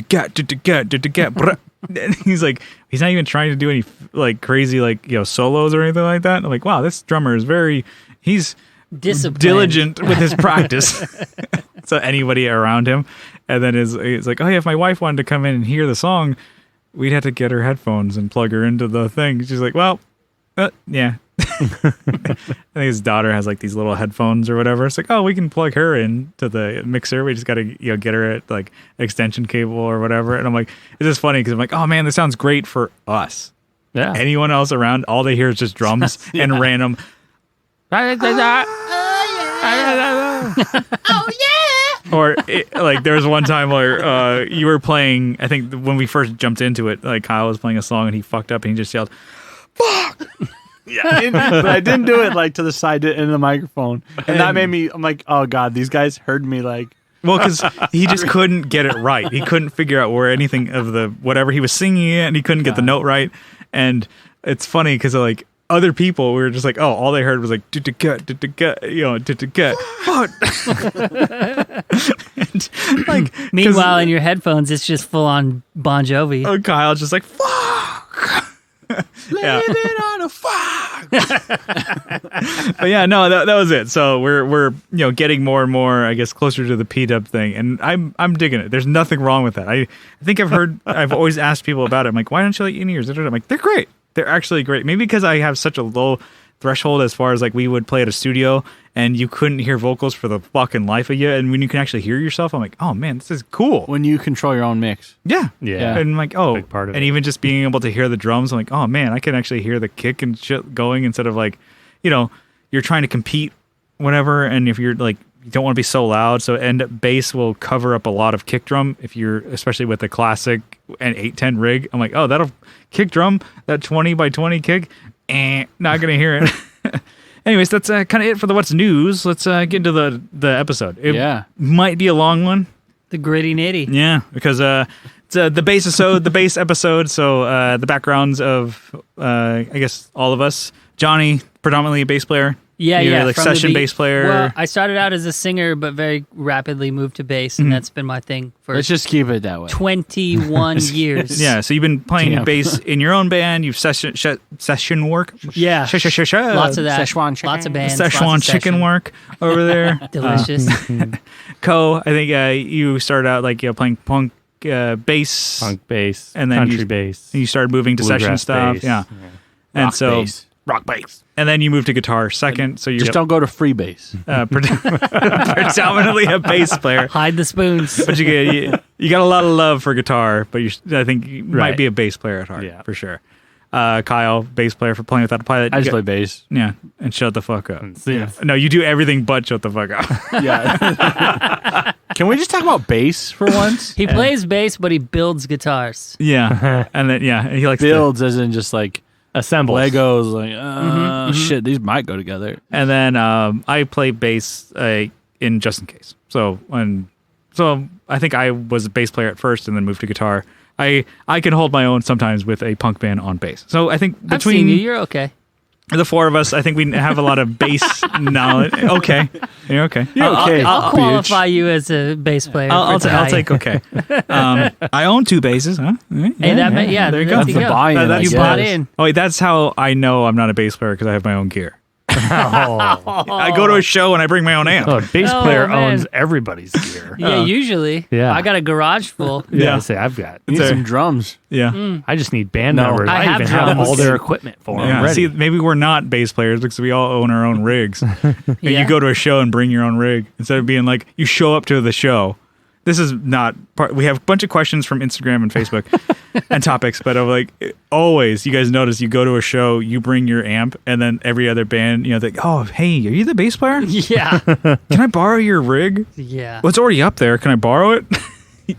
he's like, he's not even trying to do any like crazy like solos or anything like that. And I'm like, wow, this drummer is he's Disciplined. diligent with his practice. So anybody around him, and then it's like, oh yeah, if my wife wanted to come in and hear the song, we'd have to get her headphones and plug her into the thing. She's like, well, yeah. I think his daughter has like these little headphones or whatever. It's like, oh, we can plug her into the mixer. We just got to get her at like extension cable or whatever. And I'm like, it's just funny because I'm like, oh man, this sounds great for us. Yeah. Anyone else around, all they hear is just drums and random. Or like there was one time where you were playing. I think when we first jumped into it, like Kyle was playing a song and he fucked up and he just yelled, "Fuck!" Yeah, but I didn't do it like to the side in the microphone, and that made me. I'm like, oh god, these guys heard me like. Well, because he just couldn't get it right. He couldn't figure out where anything of the whatever he was singing it, and he couldn't get the note right. And it's funny because like other people were just like, oh, all they heard was like like. Meanwhile, in your headphones, it's just full on Bon Jovi. Oh, Kyle's just like fuck. Yeah. it on a fuck. But yeah, no, that was it. So we're getting more and more, I guess, closer to the P-dub thing, and I'm digging it. There's nothing wrong with that. I think I've always asked people about it. I'm like, why don't you like in-ears? I'm like, they're great. They're actually great. Maybe because I have such a low threshold as far as like we would play at a studio and you couldn't hear vocals for the fucking life of you, and when you can actually hear yourself, I'm like, oh man, this is cool. When you control your own mix. Yeah. Yeah. And I'm like, oh, Big part of and it. even just being able to hear the drums, I'm like, oh man, I can actually hear the kick and shit going instead of like, you're trying to compete, whatever. And if you're like, you don't want to be so loud, so bass will cover up a lot of kick drum. If you're, especially with the classic and 810 rig, I'm like, oh, that'll kick drum, that 20 by 20 kick, not gonna hear it. Anyways, that's kind of it for the what's news. Let's get into the episode. It might be a long one. The gritty nitty. Yeah, because it's the BASSisode, the bass episode. So the backgrounds of I guess all of us. Johnny, predominantly a bass player. Yeah, like from the session bass player. Well, I started out as a singer, but very rapidly moved to bass, and that's been my thing for Let's just keep it that way. 21 years. Yeah, so you've been playing Damn. bass in your own band. You've session work. Yeah. Lots of that. Szechuan chicken. Lots of bands. Szechuan lots of chicken session. work over there. Delicious. Coe, I think you started out like playing punk bass, Punk bass, and then country bass. and you started moving to session bluegrass stuff. bass. Yeah. And Rock so bass. rock bass. And then you move to guitar second. So you're Just don't go to free bass. predominantly a bass player. Hide the spoons. But you got a lot of love for guitar, but I think you might Right. be a bass player at heart, Yeah. for sure. Kyle, bass player for Playing Without a Pilot. I You just got- play bass. Yeah, and shut the fuck up. Yeah. No, you do everything but shut the fuck up. Yeah. Can we just talk about bass for once? He plays bass, but he builds guitars. Yeah, and then he likes Builds as in just like Assembles. Legos. Like, shit, these might go together. and then I play bass in Just In Case. So I think I was a bass player at first, and then moved to guitar. I can hold my own sometimes with a punk band on bass. So I think I've seen between you. You're okay. the four of us, I think we have a lot of bass knowledge. Okay, you're okay. Okay. I'll bitch. qualify you as a bass player. I'll for tonight. take okay. I own 2 basses, huh? Hey, there you go. That's the buy-in, I You guess. bought in. Oh, wait, that's how I know I'm not a bass player, because I have my own gear. Oh. I go to a show and I bring my own amp. A bass Oh, player man. owns everybody's gear. Yeah, usually. Yeah. I got a garage full. Yeah. I say I've got. Need some drums. Yeah. I just need band No. members. I I, have even have drums. all their equipment for them Yeah. ready. See, maybe we're not bass players because we all own our own rigs. And Yeah. you go to a show and bring your own rig instead of being like, you show up to the show. This is not part. We have a bunch of questions from Instagram and Facebook and topics, but I'm like, always, you guys notice you go to a show, you bring your amp, and then every other band, they're like, oh, hey, are you the bass player? Yeah. Can I borrow your rig? Yeah. Well, it's already up there. Can I borrow it?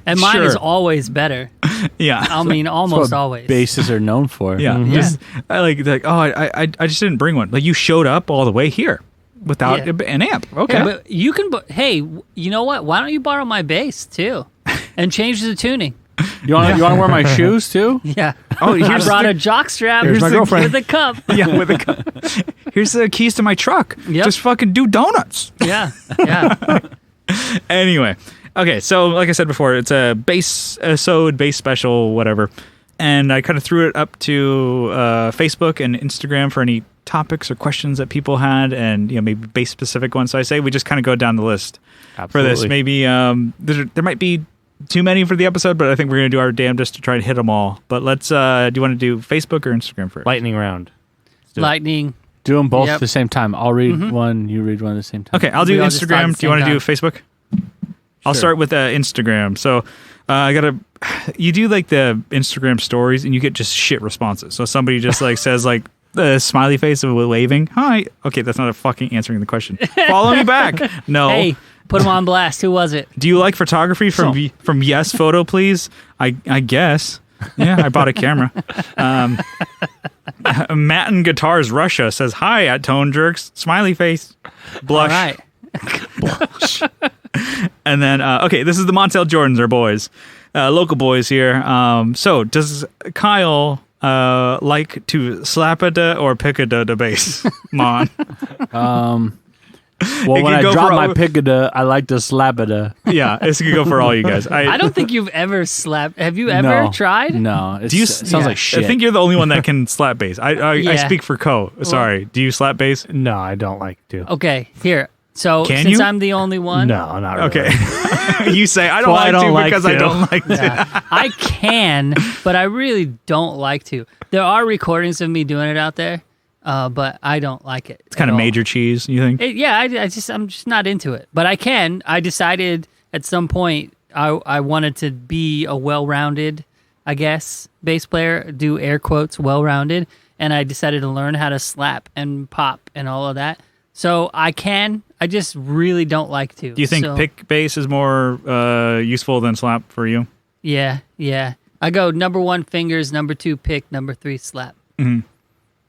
And mine is Sure. always better. Yeah. I mean, That's almost what always. basses are known for. Yeah, Yeah. just I like I just didn't bring one. Like you showed up all the way here without Yeah. an amp. Okay, Yeah, but you can. Hey, you know what? Why don't you borrow my bass too, and change the tuning? You want to wear my shoes too? Yeah. oh, I here's brought the, a jock strap here's my girlfriend. with a cup. yeah with a here's the keys to my truck. Yep. Just fucking do donuts. Yeah. Yeah. Anyway, okay, so like I said before, it's a BASSisode, bass special, whatever, and I kind of threw it up to Facebook and Instagram for any topics or questions that people had, and maybe bass specific ones. So I say we just kind of go down the list for this. Absolutely. Maybe there might be too many for the episode, but I think we're gonna do our damnedest to try and hit them all. But let's. Do you want to do Facebook or Instagram first? Lightning round. do it. Lightning. Do them both Yep. at the same time. I'll read one, you read one at the same time. Okay, I'll do We all just thought Instagram. at the Do you want to same do Facebook? I'll Sure. start with Instagram. So I gotta. You do like the Instagram stories, and you get just shit responses. So somebody just like says like the smiley face of waving. Hi. Okay, that's not a fucking answering the question. Follow me back. No. Hey, put him on blast. Who was it? Do you like photography from Yes Photo, please? I guess. Yeah, I bought a camera. Matt and Guitars Russia says hi at Tone Jerks. Smiley face. Blush. All right. And then, okay, this is the Montel Jordans, our boys. Local boys here. So, does Kyle like to slap a da or pick a da bass? Mon. Well, It when could I go drop for my all- pickada, I like to slap it. Yeah, this could go for all you guys. I don't think you've ever slapped. Have you ever No. tried? No, it Do you- sounds Yeah. like shit. I think you're the only one that can slap bass. I Yeah. speak for Coe. Sorry. Do you slap bass? No, I don't like to. Okay, here. So Can since you? I'm the only one, No, not really. Okay. You say I don't Well, I like don't to like because I to. don't like to. yeah, I can, but I really don't like to. There are recordings of me doing it out there, but I don't like it. It's kind of major cheese, you think? I'm just not into it. But I can. I decided at some point I wanted to be a well-rounded, I guess, bass player. Do air quotes well-rounded, and I decided to learn how to slap and pop and all of that. So I can. I just really don't like to. Do you think So, pick bass is more useful than slap for you? Yeah. I go number 1 fingers, number 2 pick, number 3 slap.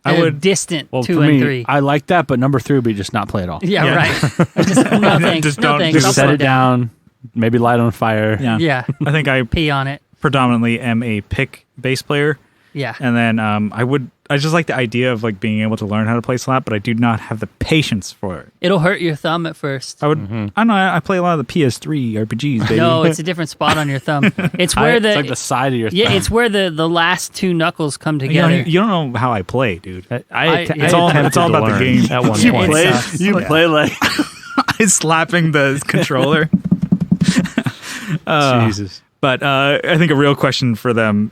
I would. distant well, 2 for and me, 3. I like that, but number 3 would be just not play at all. Yeah, Yeah. right. Just, no thanks. Just no don't- thanks. just I'll Set put it down, maybe light on fire. Yeah. Yeah, I think I pee on it. predominantly am a pick bass player, Yeah. and then I just like the idea of like being able to learn how to play slap, but I do not have the patience for it. It'll hurt your thumb at first. I would. I don't know. I play a lot of the PS3 RPGs, baby. No, it's a different spot on your thumb. It's where It's like the side of your yeah, thumb. it's where the last 2 knuckles come you together. don't know how I play, dude. It's all- attempted it's all to about the learn game. at one You point. play- play, you play like I'm slapping the controller. Jesus. But I think a real question for them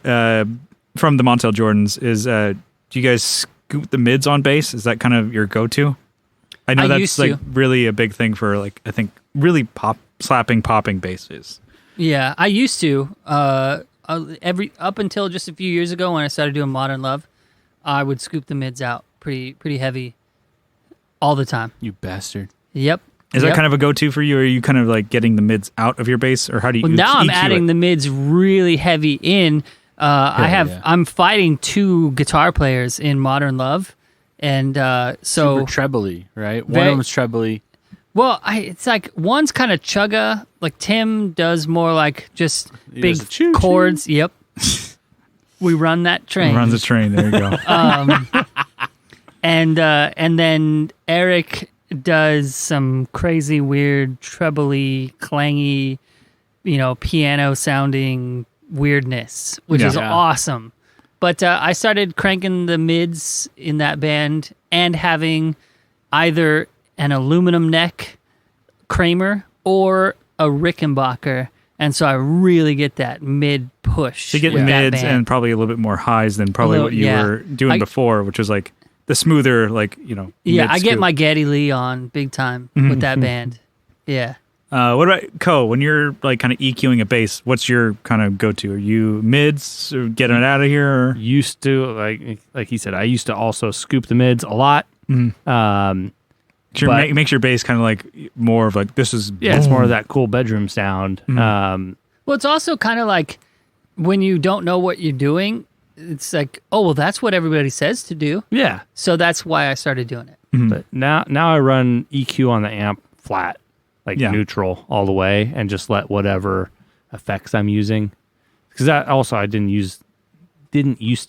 from the Montel Jordans is: do you guys scoop the mids on bass? Is that kind of your go-to? I know I that's used like to. really a big thing for like I think really popping basses. Yeah, I used to. Up until just a few years ago when I started doing Modern Love, I would scoop the mids out pretty heavy all the time. You bastard. Yep. Is that kind of a go-to for you, or are you kind of like getting the mids out of your bass, or how do you? Well, now I'm EQ adding the mids really heavy in. I'm fighting 2 guitar players in Modern Love, and so Super trebly, right? One Very- of them's trebly. well, it's like one's kind of chugga. Like Tim does more like just He big does the choo-choo. chords. Yep. We run that train. runs a train. There you go. And then Eric does some crazy, weird, trebly, clangy, piano sounding weirdness, which is Yeah. awesome. But I started cranking the mids in that band and having either an aluminum neck Kramer or a Rickenbacker. And so I really get that mid push. So you get with that mids band. and probably a little bit more highs than probably little- what you yeah. were doing I- before, which was like the smoother, like Yeah, mid I get scoop. my Geddy Lee on big time with that band. Yeah. What about Coe? When you're like kind of EQing a bass, what's your kind of go-to? Are you mids or getting it out of here? Or? Used to like he said, I used to also scoop the mids a lot. But- Makes your bass kind of like more of like this is Yeah, it's more of that cool bedroom sound. Well, it's also kind of like when you don't know what you're doing, it's like, oh, well, that's what everybody says to do. Yeah, So that's why I started doing it. but now I run EQ on the amp flat, like Yeah. neutral all the way, and just let whatever effects I'm using. Because that also I didn't used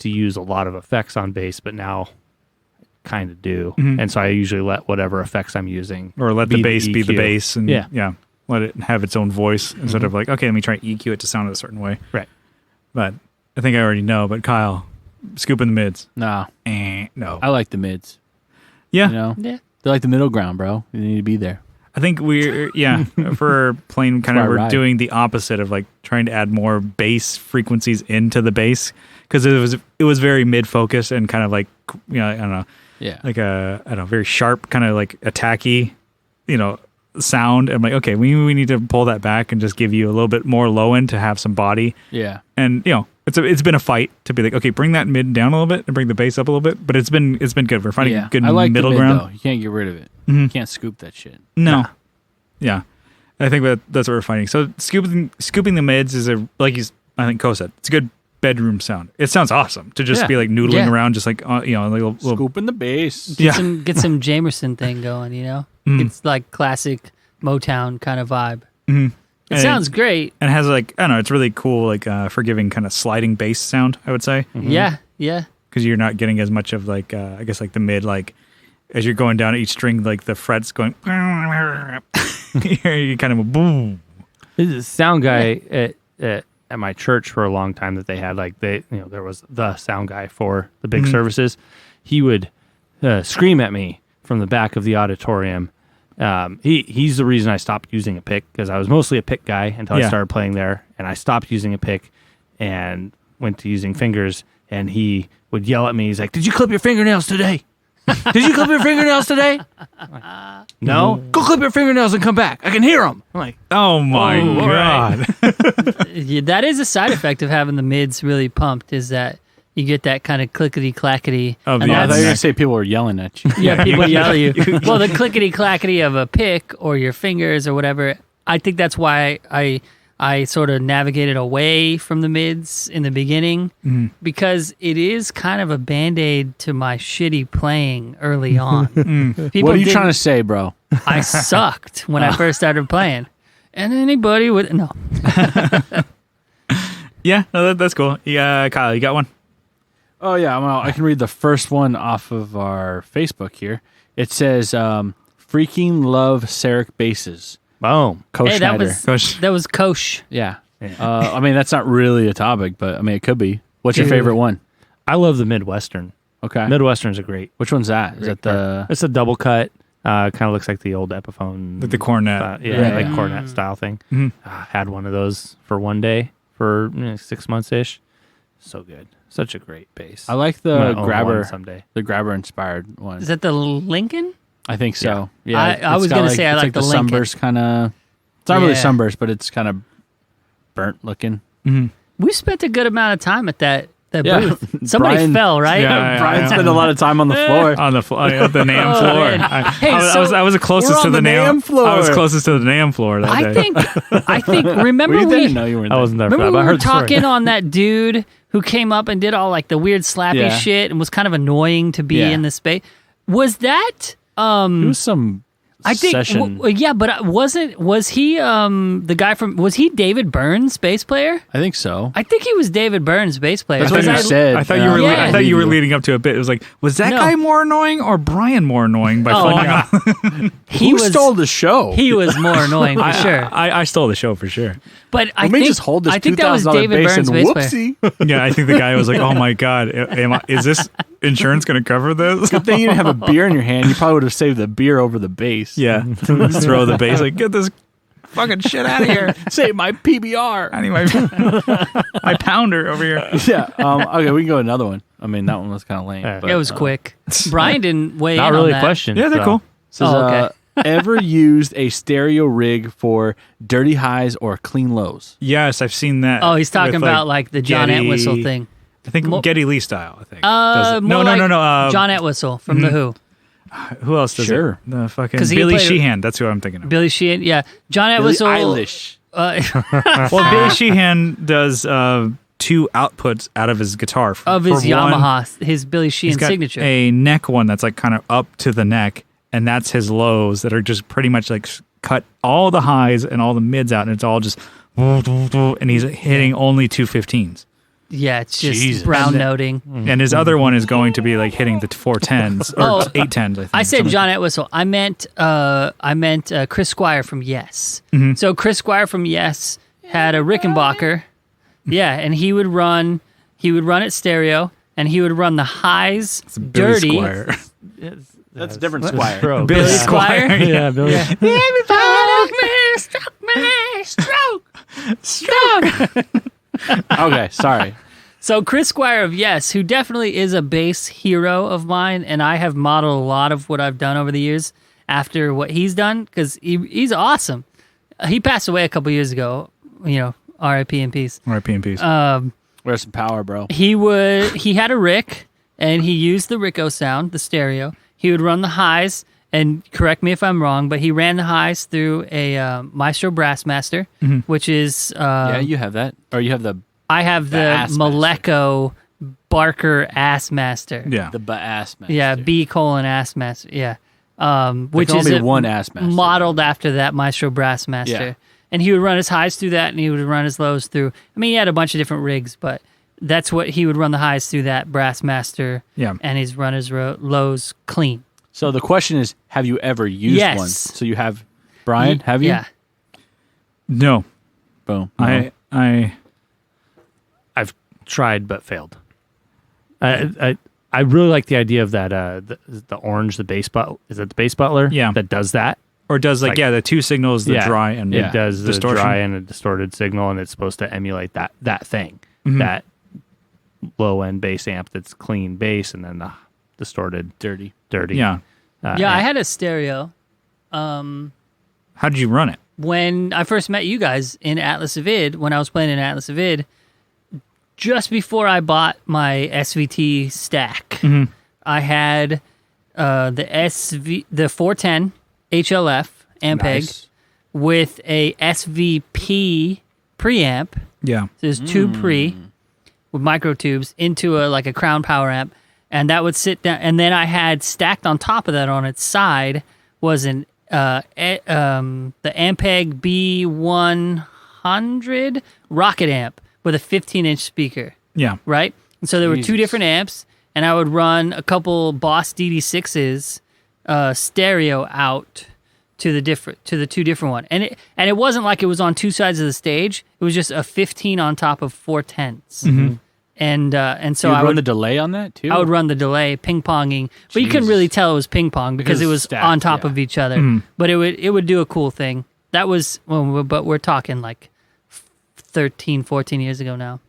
to use a lot of effects on bass, but now kind of do. And so I usually let whatever effects I'm using or let the bass be the EQ. bass and Yeah. let it have its own voice instead of like, okay, let me try and EQ it to sound a certain way. Right. But I think I already know, but Kyle, scooping the mids. Nah, No. I like the mids. Yeah. You know, Yeah. they're like the middle ground, bro. You need to be there. I think we're, for playing kind of, That's why I we're ride. doing the opposite of like trying to add more bass frequencies into the bass because it was very mid-focused and kind of like, I don't know, Yeah. like very sharp, kind of like attacky, sound. I'm like, okay, we need to pull that back and just give you a little bit more low end to have some body. Yeah. And it's been a fight to be like, okay, bring that mid down a little bit and bring the bass up a little bit. But it's been good. We're finding good I like middle the mid, ground. though. You can't get rid of it. You can't scoop that shit. No, yeah, I think that's what we're finding. So scooping the mids is I think Coe said, it's a good bedroom sound. It sounds awesome to just Yeah. be like noodling Yeah. around, just like like a little Scooping the bass. Yeah. Get some Jamerson thing going, It's like classic Motown kind of vibe. Mhm. It And sounds great. and it has like I don't know, it's really cool, like forgiving kind of sliding bass sound. I would say Yeah. because you're not getting as much of like I guess like the mid like as you're going down each string, like the frets going. You kind of boom. There's a sound guy at my church for a long time that they had there was the sound guy for the big services. He would scream at me from the back of the auditorium. He's the reason I stopped using a pick because I was mostly a pick guy until I started playing there, and I stopped using a pick and went to using fingers. And he would yell at me. He's like, "Did you clip your fingernails today? Did you clip your fingernails today?" I'm like, no. Go clip your fingernails and come back. I can hear them. I'm like, Oh my Oh, all god! Yeah, that is a side effect of having the mids really pumped. Is that you get that kind of clickety clackety. Of and the I thought that's- you were going to say people were yelling at you. Yeah, people yell at you. Well, the clickety clackety of a pick or your fingers or whatever. I think that's why I sort of navigated away from the mids in the beginning because it is kind of a band-aid to my shitty playing early on. People What are you didn't- trying to say, bro? I sucked when I first started playing. And anybody would no. Yeah, no, that's cool. Yeah, Kyle, you got one? Oh, yeah. Well, I can read the first one off of our Facebook here. It says, freaking love Sarek basses. boom. Coe Hey, that Schneider. was Kosh. Yeah. I mean, that's not really a topic, but I mean, it could be. What's your favorite one? I love the Midwestern. Okay. Midwestern's are great. Which one's that? Is that the... It's a double cut. Kind of looks like the old Epiphone. Like the cornet. Yeah, like yeah. cornet style thing. Mhm. Had one of those for one day for 6 months ish. So good. Such a great bass. I like I'm the gonna own grabber one someday. The grabber inspired one. Is that the Lincoln? I think so. Yeah, I was gonna say I like the the Lincoln. sunburst kind of. It's not really Yeah. sunburst, but it's kind of burnt looking. We spent a good amount of time at that Yeah. booth. Somebody Brian- fell, right? Yeah. Brian spent a lot of time on the floor. On the the NAM Oh, floor. man. I was closest We're to on the the NAM NAM floor. I was closest to the NAM floor that I day. think. Remember Were you there? we No, you weren't. I there. wasn't there for that, remember but I we were heard the story. talking on that dude who came up and did all like the weird slappy Yeah. shit and was kind of annoying to be Yeah. in the space. Was that? It was some I think. session. Yeah, but was he the guy from? Was he David Byrne's bass player? I think so. I think he was David Byrne's bass player. That's what because you said. I thought you were. Yeah. I thought you were leading up to a bit. It was like, was that No. guy more annoying or Brian more annoying by Oh, falling no. out? He Who was, stole the show? He was more annoying for sure. I stole the show for sure. But I Let me think just hold this I think that was $2,000 David bass Byrne's and bass player. whoopsie. Yeah, I think the guy was like, "Oh my god, is this insurance going to cover this?" Good thing you didn't have a beer in your hand. You probably would have saved the beer over the bass. Yeah, just throw the bass. Like, get this fucking shit out of here. Save my PBR. Anyway, my pounder over here. Yeah. Okay, we can go to another one. I mean, that one was kind of lame. Yeah. but, It was quick. Brian didn't weigh Not in really on a that. question. Yeah, they're so. cool. Says, Oh, okay. Ever used a stereo rig for dirty highs or clean lows? Yes, I've seen that. Oh, he's talking with, about like the John Getty- Entwistle thing. I think Mo- Getty Lee style. I think. Does it. More No. like John Entwistle from The Who. Who else does Sure. it? The fucking 'Cause he Billy played- Sheehan. That's who I'm thinking of. Billy Sheehan, yeah. John Billie Entwistle. Eilish. Well, Billy Sheehan does 2 outputs out of his guitar of his For one, Yamaha, his Billy Sheehan He's got signature. a neck one that's like kind of up to the neck, and that's his lows that are just pretty much like cut all the highs and all the mids out, and it's all just and he's hitting only 215s. Yeah, it's just Jesus. brown And- noting. And his other one is going to be like hitting the 410s or 810s. I think. I said Something- John Entwistle. I meant Chris Squire from Yes. Mm-hmm. So Chris Squire from Yes had a Rickenbacker. Yeah, and he would run it stereo, and he would run the highs Billy dirty. Squire. That's a different That's Squire. Stroke. Billy Billy Squire. Squire? Yeah, Billy. Stroke. Okay, sorry. So Chris Squire of Yes, who definitely is a bass hero of mine, and I have modeled a lot of what I've done over the years after what he's done, because he's awesome. He passed away a couple years ago, R.I.P. in peace. R.I.P. in peace. Where's some power, bro? He had a Rick, and he used the Ricco sound, the stereo. He would run the highs, and correct me if I'm wrong, but he ran the highs through a Maestro Brassmaster, which is Yeah, you have that. Or you have the I have the Bassmaster. Maleco Barker Assmaster. yeah. Bass Master. Yeah, B:\Assmaster. Yeah. Which can is only be one Assmaster. modeled after that Maestro Brassmaster. Yeah. And he would run his highs through that, and he would run his lows through. I mean, he had a bunch of different rigs, but that's what he would run the highs through that Brassmaster. Yeah. And he's run his lows clean. So the question is, have you ever used Yes. one? So you have, Brian, have you? Yeah. No, Boom. I've tried but failed. I really like the idea of that the orange, the bass butler. Is that the bass butler? Yeah. That does that. or does like Like- the 2 signals, the Yeah. dry and It does the distortion. dry and a distorted signal, and it's supposed to emulate that thing, Mhm. that low end bass amp that's clean bass, and then the distorted, Dirty. dirty. Yeah. Yeah, I amp. had a stereo. How did you run it? When I first met you guys in Atlas Vid, when I was playing in Atlas Vid, just before I bought my SVT stack, I had the 410 HLF Ampeg Nice. with a SVP preamp. Yeah. So there's 2 pre with micro tubes into a crown power amp, and that would sit down. And then I had stacked on top of that on its side was the Ampeg B100 rocket amp with a 15-inch speaker, Yeah. right? And so there were 2 Jesus. different amps, and I would run a couple Boss DD6s stereo out to the 2 different one, and it wasn't like it was on 2 sides of the stage. It was just a 15 on top of 410s, and so You I run would the delay on that too? I would run the delay ping ponging, but you couldn't Jesus. really tell it was ping pong because it Because was stacked, on top yeah. of each other. But it would do a cool thing. That was but we're talking like 13, 14 years ago now.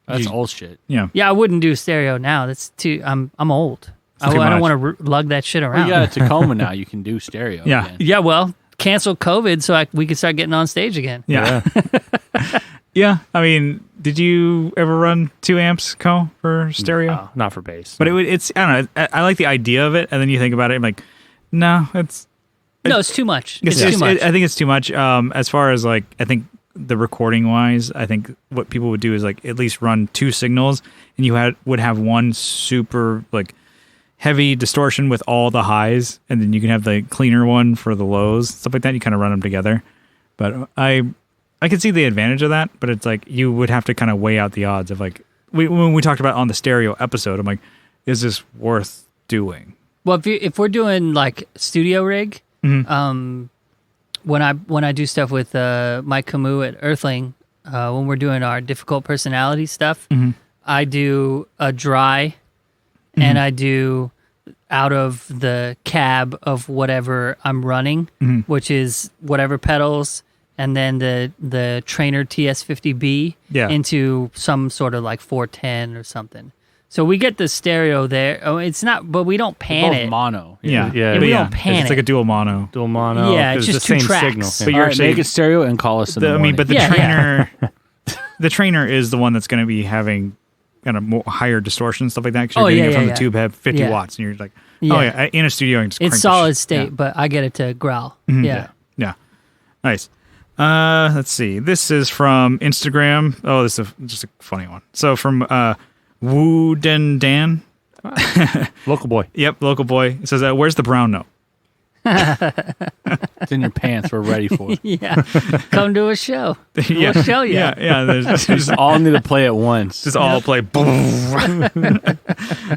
That's old shit. Yeah. Yeah, I wouldn't do stereo now. That's too. I'm old. I too don't much. want to lug that shit Well, around. you got a Tacoma now. You can do stereo. Yeah. Again. Yeah, well, cancel COVID so we could start getting on stage again. Yeah. Yeah. I mean, did you ever run 2 amps, Coe, for stereo? No, not for bass. But it's I don't know. I like the idea of it, and then you think about it, I'm like, no, it's It's too much. It's too much. I think it's too much. As far as like, I think the recording wise, I think what people would do is like at least run 2 signals, and you would have one super like heavy distortion with all the highs, and then you can have the cleaner one for the lows, stuff like that. You kind of run them together. But I can see the advantage of that, but it's like you would have to kind of weigh out the odds of like when we talked about on the stereo episode. I'm like, is this worth doing? Well, if we're doing like studio rig, when I do stuff with Mike Camus at Earthling, when we're doing our difficult personality stuff, I do a dry, and I do out of the cab of whatever I'm running, which is whatever pedals, and then the Trainer TS50B into some sort of like 410 or something. So we get the stereo there. Oh, it's not, but we don't pan Both it. mono. Yeah, Yeah, we don't pan It's like it. a dual mono. dual mono. Yeah, it's just the two same tracks. signal. But All you're right, saying make it stereo and call us in the I morning. mean, but the Yeah, trainer, the trainer is the one that's going to be having kind of more higher distortion and stuff like that. Because you're getting it from the tube head 50 Yeah. watts, and you're like, Yeah. oh yeah, in a studio, I can just crank It's this solid shit. state, but I get it to growl. Yeah. Yeah, nice. Let's see. This is from Instagram. Oh, this is just a funny one. So from Woo Den Dan. Local boy. Yep, local boy. It says, "Where's the brown note?" It's in your pants. We're ready for it. Yeah. Come to a show. Yeah. We'll show you. Yeah. There's Just all need to play at once. just all play.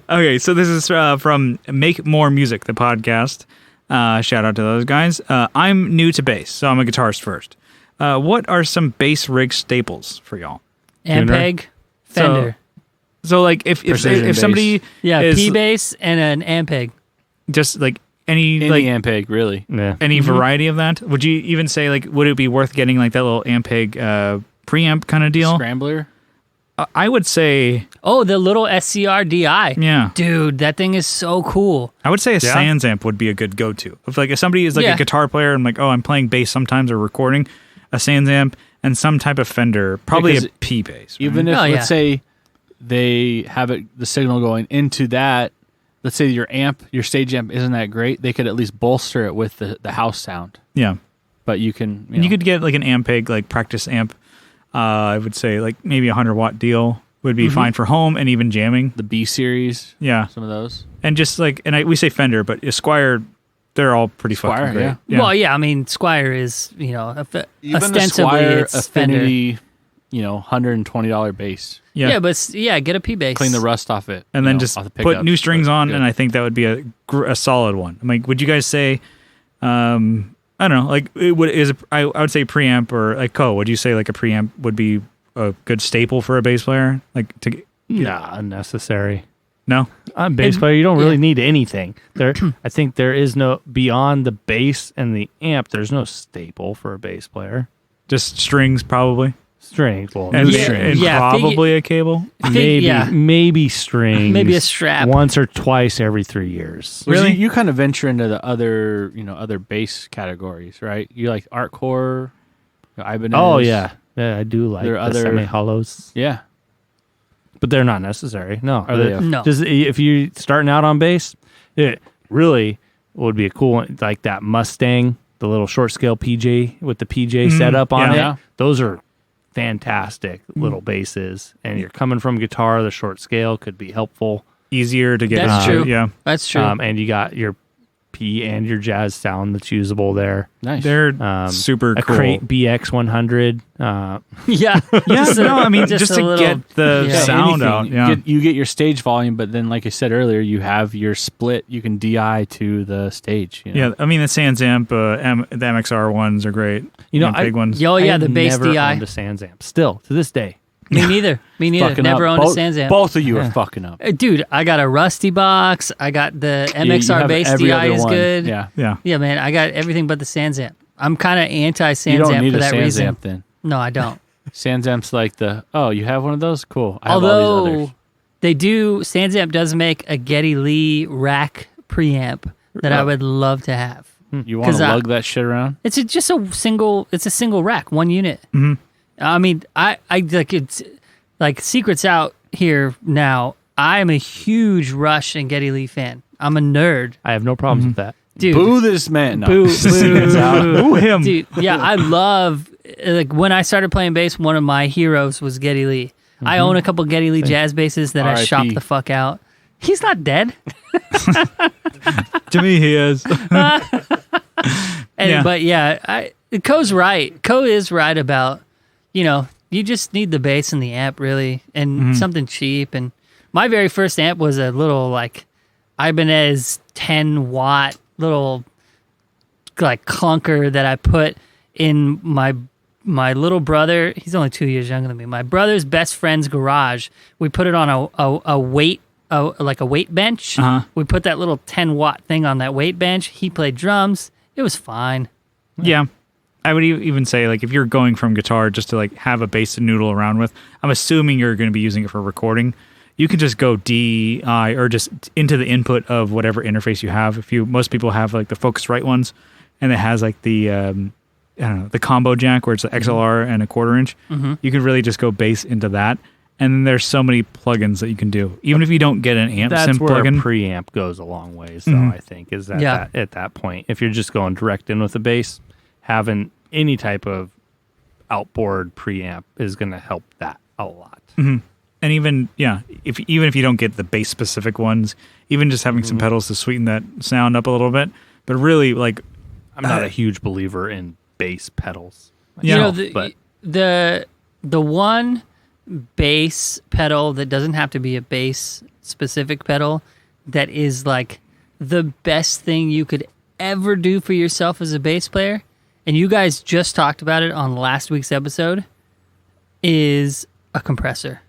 Okay, so this is from Make More Music, the podcast. Shout out to those guys. I'm new to bass, so I'm a guitarist first. What are some bass rig staples for y'all? Ampeg, Fender. So like if Precision somebody Yeah, is P bass and an Ampeg. just like any Any like Ampeg, really. Yeah. any variety of that, would you even say like would it be worth getting like that little Ampeg preamp kind of deal? Scrambler. I would say Oh, the little SCR DI. yeah. Dude, that thing is so cool. I would say a Yeah? Sans amp would be a good go-to. If somebody is like Yeah. a guitar player and like, oh, I'm playing bass sometimes or recording, a Sans amp and some type of Fender, probably a 'cause P bass. Right? Even if, Oh, yeah. let's say, they have the signal going into that, let's say your stage amp isn't that great, they could at least bolster it with the house sound. yeah, But you can, and you could get like an Ampeg like practice amp. I would say like maybe a 100-watt deal would be fine for home and even jamming. the B series, Yeah, some of those. and just like we say Fender, but Squier, they're all pretty Squier, fucking great. yeah. Well, yeah, I mean, Squire is, Even the ostensibly Squier it's Fender. Affinity, $120 bass. yeah. Yeah, but get a P bass. Clean the rust off it. and then just off the put pickups, new strings but on, good. and I think that would be a solid one. I'm like, would you guys say, I don't know, like I would say preamp or like Coe. Would you say like a preamp would be a good staple for a bass player? Like to Nah, unnecessary. no, I'm a bass player. You don't really yeah. need anything. I think there is no beyond the bass and the amp. There's no staple for a bass player. just strings probably, Strings, well, and, Yeah, and yeah, probably a cable. maybe strings, Maybe a strap. once or twice every 3 years. Well, Really? you kind of venture into the other bass categories, right? You like Artcore, Ibanez. Oh yeah, I do like There the are other- semi hollows, Yeah. but they're not necessary. No, Are they? No. Just if you're starting out on bass, it really would be a cool one, like that Mustang, the little short scale PJ with the PJ setup on yeah. it. Those are fantastic little basses, and you're coming from guitar. The short scale could be helpful. Easier to get. That's into, true. Yeah, That's true. And you got your P and your jazz sound that's usable there. Nice. they're super A cool. Crate BX 100. yeah. Yeah, no, I mean just a to little- get the yeah. sound Anything. out. Yeah, You get your stage volume, but then, like I said earlier, you have your split. You can DI to the stage. yeah. I mean the Sans amp, the MXR ones are great. You know, big ones. Yo, yeah, I've the bass never DI. owned a Sans amp. Still to this day. Me neither. Fucking Never up. owned a Sans amp. Both of you are fucking up. Dude, I got a Rusty box. I got the You- you MXR have bass every DI other is one. good. Yeah. Yeah, Yeah, man, I got everything but the Sans amp. I'm kind of anti You Sans don't amp need for a that Sans reason. amp then. No, I don't. Sansamp's like you have one of those? Cool. I have all these others. Although Sansamp does make a Geddy Lee rack preamp that I would love to have. You want to lug that shit around? It's just a single rack, one unit. Mm-hmm. I mean, I like it's like secrets out here now. I am a huge Rush and Geddy Lee fan. I'm a nerd. I have no problems with that. Dude, Boo this man. No. boo him. Dude, yeah, I love, like, when I started playing bass, one of my heroes was Geddy Lee. I own a couple Geddy Lee jazz basses that I R.I.P. shopped the fuck out. He's not dead. To me, he is. But yeah, Coe's right. Coe is right about, you just need the bass and the amp, really, and something cheap. And my very first amp was a little, like, Ibanez 10-watt little, like, clunker that I put in my little brother. He's only 2 years younger than me. My brother's best friend's garage. We put it on a weight, like a weight bench. We put that little 10-watt thing on that weight bench. He played drums. It was fine. Yeah. I would even say, like, if you're going from guitar just to, like, have a bass to noodle around with, I'm assuming you're going to be using it for recording. You can just go DI or just into the input of whatever interface you have. Most people have, like, the Focusrite ones, and it has, like, the the combo jack where it's an XLR and a 1/4 inch. You could really just go bass into that. And then there's so many plugins that you can do. Even if you don't get an amp That's synth where plugin. a preamp goes a long ways, though, I think, is that at that point. If you're just going direct in with the bass, having any type of outboard preamp is going to help that a lot. And even if you don't get the bass specific ones, even just having some pedals to sweeten that sound up a little bit. But really, like, I'm not a huge believer in bass pedals. Yeah, the one bass pedal that doesn't have to be a bass specific pedal that is like the best thing you could ever do for yourself as a bass player, and you guys just talked about it on last week's episode, is a compressor.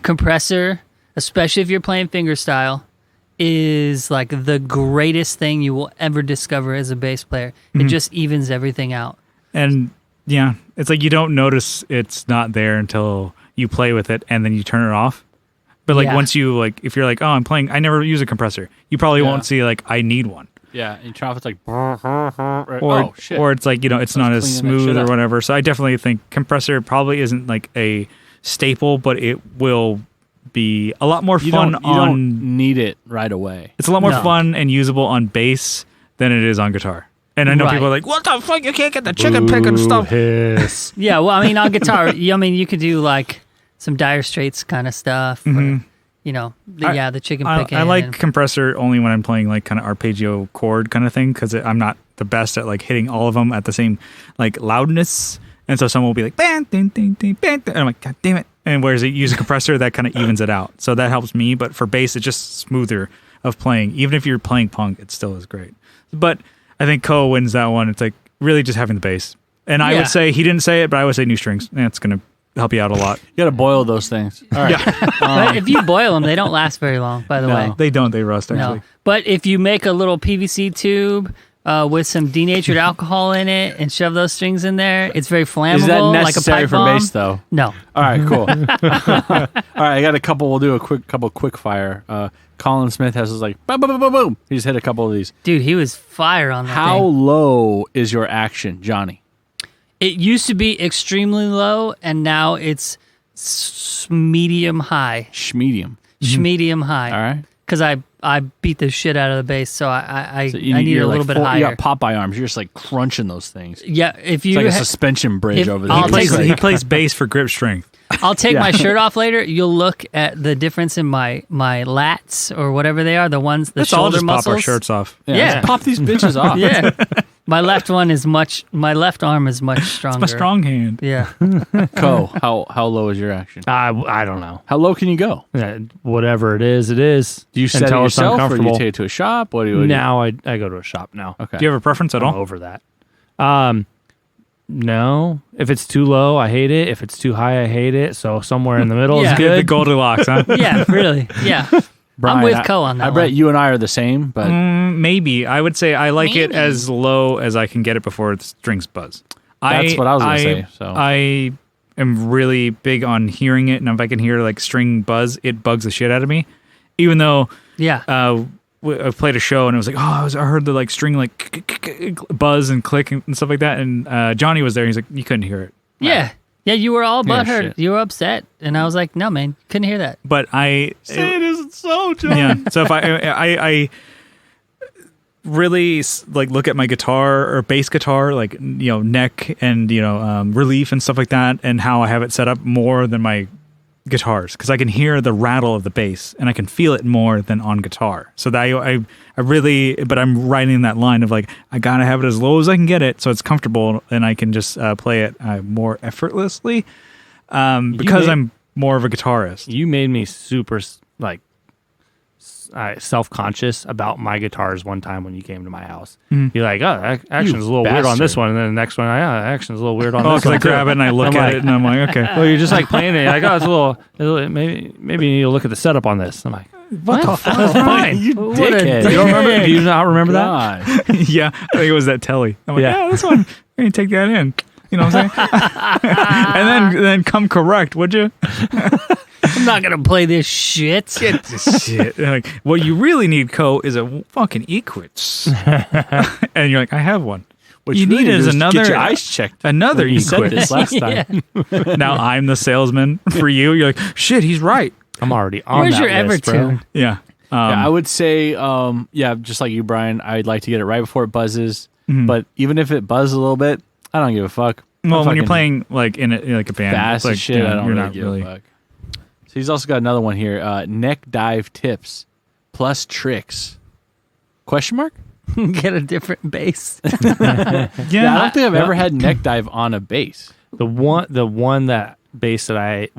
Compressor, especially if you're playing fingerstyle, is like the greatest thing you will ever discover as a bass player. It just evens everything out. And yeah, it's like you don't notice it's not there until you play with it and then you turn it off. But like once you, like, if you're like, oh, I'm playing, I never use a compressor, you probably won't see, like, I need one. Yeah, and you turn off, it's like, or it's like, it's not as smooth or whatever. So I definitely think compressor probably isn't like a staple, but it will be a lot more fun you don't need it right away. It's a lot more fun and usable on bass than it is on guitar. And I know people are like, what the fuck? You can't get the chicken picking stuff. Yeah, well, I mean, on guitar, you could do like some Dire Straits kind of stuff. Or, the chicken picking. I like compressor only when I'm playing like kind of arpeggio chord kind of thing, because I'm not the best at like hitting all of them at the same like loudness. And so someone will be like, bang, ding, ding, ding, bang, and I'm like, God damn it. And whereas you use a compressor, that kind of evens it out. So that helps me. But for bass, it's just smoother of playing. Even if you're playing punk, it still is great. But I think Coe wins that one. It's like really just having the bass. And I would say, he didn't say it, but I would say new strings. That's going to help you out a lot. You got to boil those things. All right. But if you boil them, they don't last very long, by the way. They don't. They rust, actually. No. But if you make a little PVC tube with some denatured alcohol in it and shove those strings in there, it's very flammable. Is that necessary like a pipe for bomb. bass, though? No. All right, cool. All right, I got a couple. We'll do a couple quick fire. Colin Smith has his like, boom, boom, boom, boom, boom. He just hit a couple of these. Dude, he was fire on that How thing. low is your action, Johnny? It used to be extremely low, and now it's medium high. Schmedium. Medium high. All right. Because I beat the shit out of the bass, so I So need a little bit higher. You got Popeye arms. You're just like crunching those things. Yeah, if It's you like a suspension bridge over there. He plays bass for grip strength. I'll take my shirt off later. You'll look at the difference in my lats or whatever they are, the ones, the Let's all shoulder just muscles. pop our shirts off. Yeah. Let's pop these bitches off. Yeah. My left arm is much stronger. My strong hand. Yeah. Coe, how low is your action? I don't know. How low can you go? Whatever it is, it is. Do you set it Until it's yourself, or do you uncomfortable. take it to a shop? What do you do? Now I go to a shop now. Okay. Do you have a preference at I'm all? over that. No. If it's too low, I hate it. If it's too high, I hate it. So somewhere in the middle Yeah. is The good. Goldilocks, huh? Yeah, really. Yeah. Brian, I'm with Coe on that I one. bet you and I are the same, but Maybe. I would say I like it Maybe. as low as I can get it before the strings buzz. That's what I was gonna say, so. am really big on hearing it, and if I can hear like string buzz, it bugs the shit out of me. Even though I played a show and it was like, I heard the like string like buzz and click and stuff like that, and Johnny was there. He's like, you couldn't hear it. Yeah. Yeah, you were all butthurt. shit. You were upset, and I was like, "No, man, couldn't hear that." But It isn't so, John. yeah. So if I really like look at my guitar or bass guitar, like neck and relief and stuff like that, and how I have it set up more than my guitars, because I can hear the rattle of the bass and I can feel it more than on guitar. So that I really, but I'm riding that line of like, I gotta have it as low as I can get it so it's comfortable and I can just play it more effortlessly because I'm more of a guitarist. You made me super like self-conscious about my guitars one time when you came to my house. You're like, action's a little weird on this one, and then the next one, action's a little weird on this Because one. I grab it and I look at it and I'm like, okay. Well, you're just like playing it. You're like, it's a little maybe you need to look at the setup on this. I'm like, what the fuck? That's fine. You What a dickhead. dick. You don't remember? Do you not remember that? God. Yeah, I think it was that telly. I'm like, Yeah. this one, I can take that in. You know what I'm saying? and then come correct, would you? I'm not gonna play this shit. Get this shit. Like, what you really need, Coe, is a fucking Equits. And you're like, I have one. What you need is another get your eyes checked. Another You said this Equits. last time. Now I'm the salesman for you. You're like, shit, he's right. I'm already on Where's that your list, bro. Evertune? Yeah. Yeah, I would say, just like you, Brian, I'd like to get it right before it buzzes. But even if it buzzes a little bit, I don't give a fuck. Well, when you're fucking playing like in a band, fast like, as shit, yeah, I don't you're really not give really. a fuck. So he's also got another one here. Neck dive tips plus tricks. Question mark? Get a different bass. Yeah, I don't think I've ever had neck dive on a bass. The one that bass that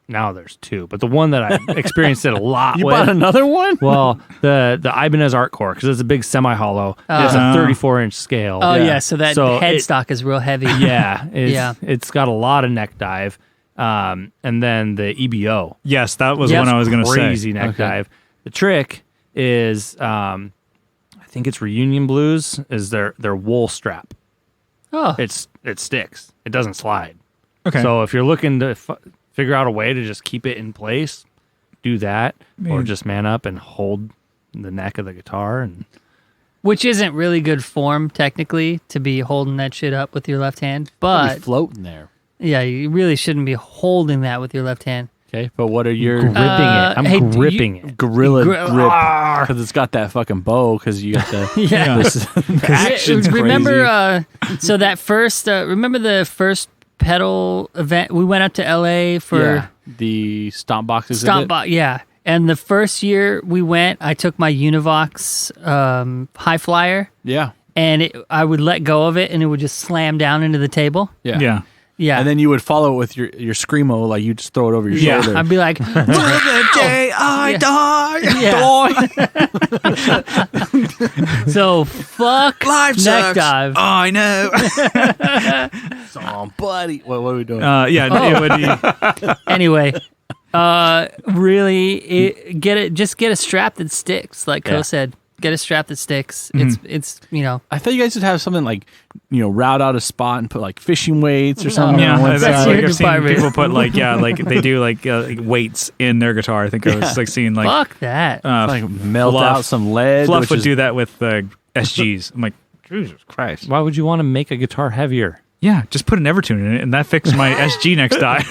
now there's two, but the one that I experienced it a lot You with. bought another one? Well, the Ibanez Art Core, because it's a big semi-hollow. It's a 34-inch scale. Oh yeah, so that So headstock is real heavy. Yeah, Yeah. It's got a lot of neck dive. And then the EBO. Yes, that was Yep. one I was going to say. Crazy neck dive. The trick is, I think it's Reunion Blues, is their wool strap. Oh, It sticks. It doesn't slide. Okay. So if you're looking to figure out a way to just keep it in place, do that, or just man up and hold the neck of the guitar. And which isn't really good form technically to be holding that shit up with your left hand, I'll be but floating there. yeah, you really shouldn't be holding that with your left hand. Okay, but what are your gripping it. I'm hey, do gripping it. gorilla Gri- grip? Because it's got that fucking bow. Because you got the Yeah. the action's Remember, crazy. so that first, remember the first pedal event? We went up to LA for the stomp boxes. Stomp Box, yeah. And the first year we went, I took my Univox High Flyer, Yeah, and I would let go of it, and it would just slam down into the table. yeah, Yeah. Yeah. And then you would follow it with your screamo, like you just throw it over your Yeah. shoulder. I'd be like, The day I die. yeah. So fuck Life neck sucks. dive. I know. Somebody, what are we doing? It would be. Anyway, really, just get a strap that sticks, like Coe said. Get a strap that sticks. It's I thought you guys would have something like, route out a spot and put like fishing weights or something. Yeah, on one that's side. like I've seen Department. people put like they do like weights in their guitar. I think I was like seeing like fuck that. like melt Fluff. out some lead. Fluff which would is- do that with SGs. I'm like, Jesus Christ. Why would you want to make a guitar heavier? Yeah, just put an Evertune in it, and that fixed my SG next die.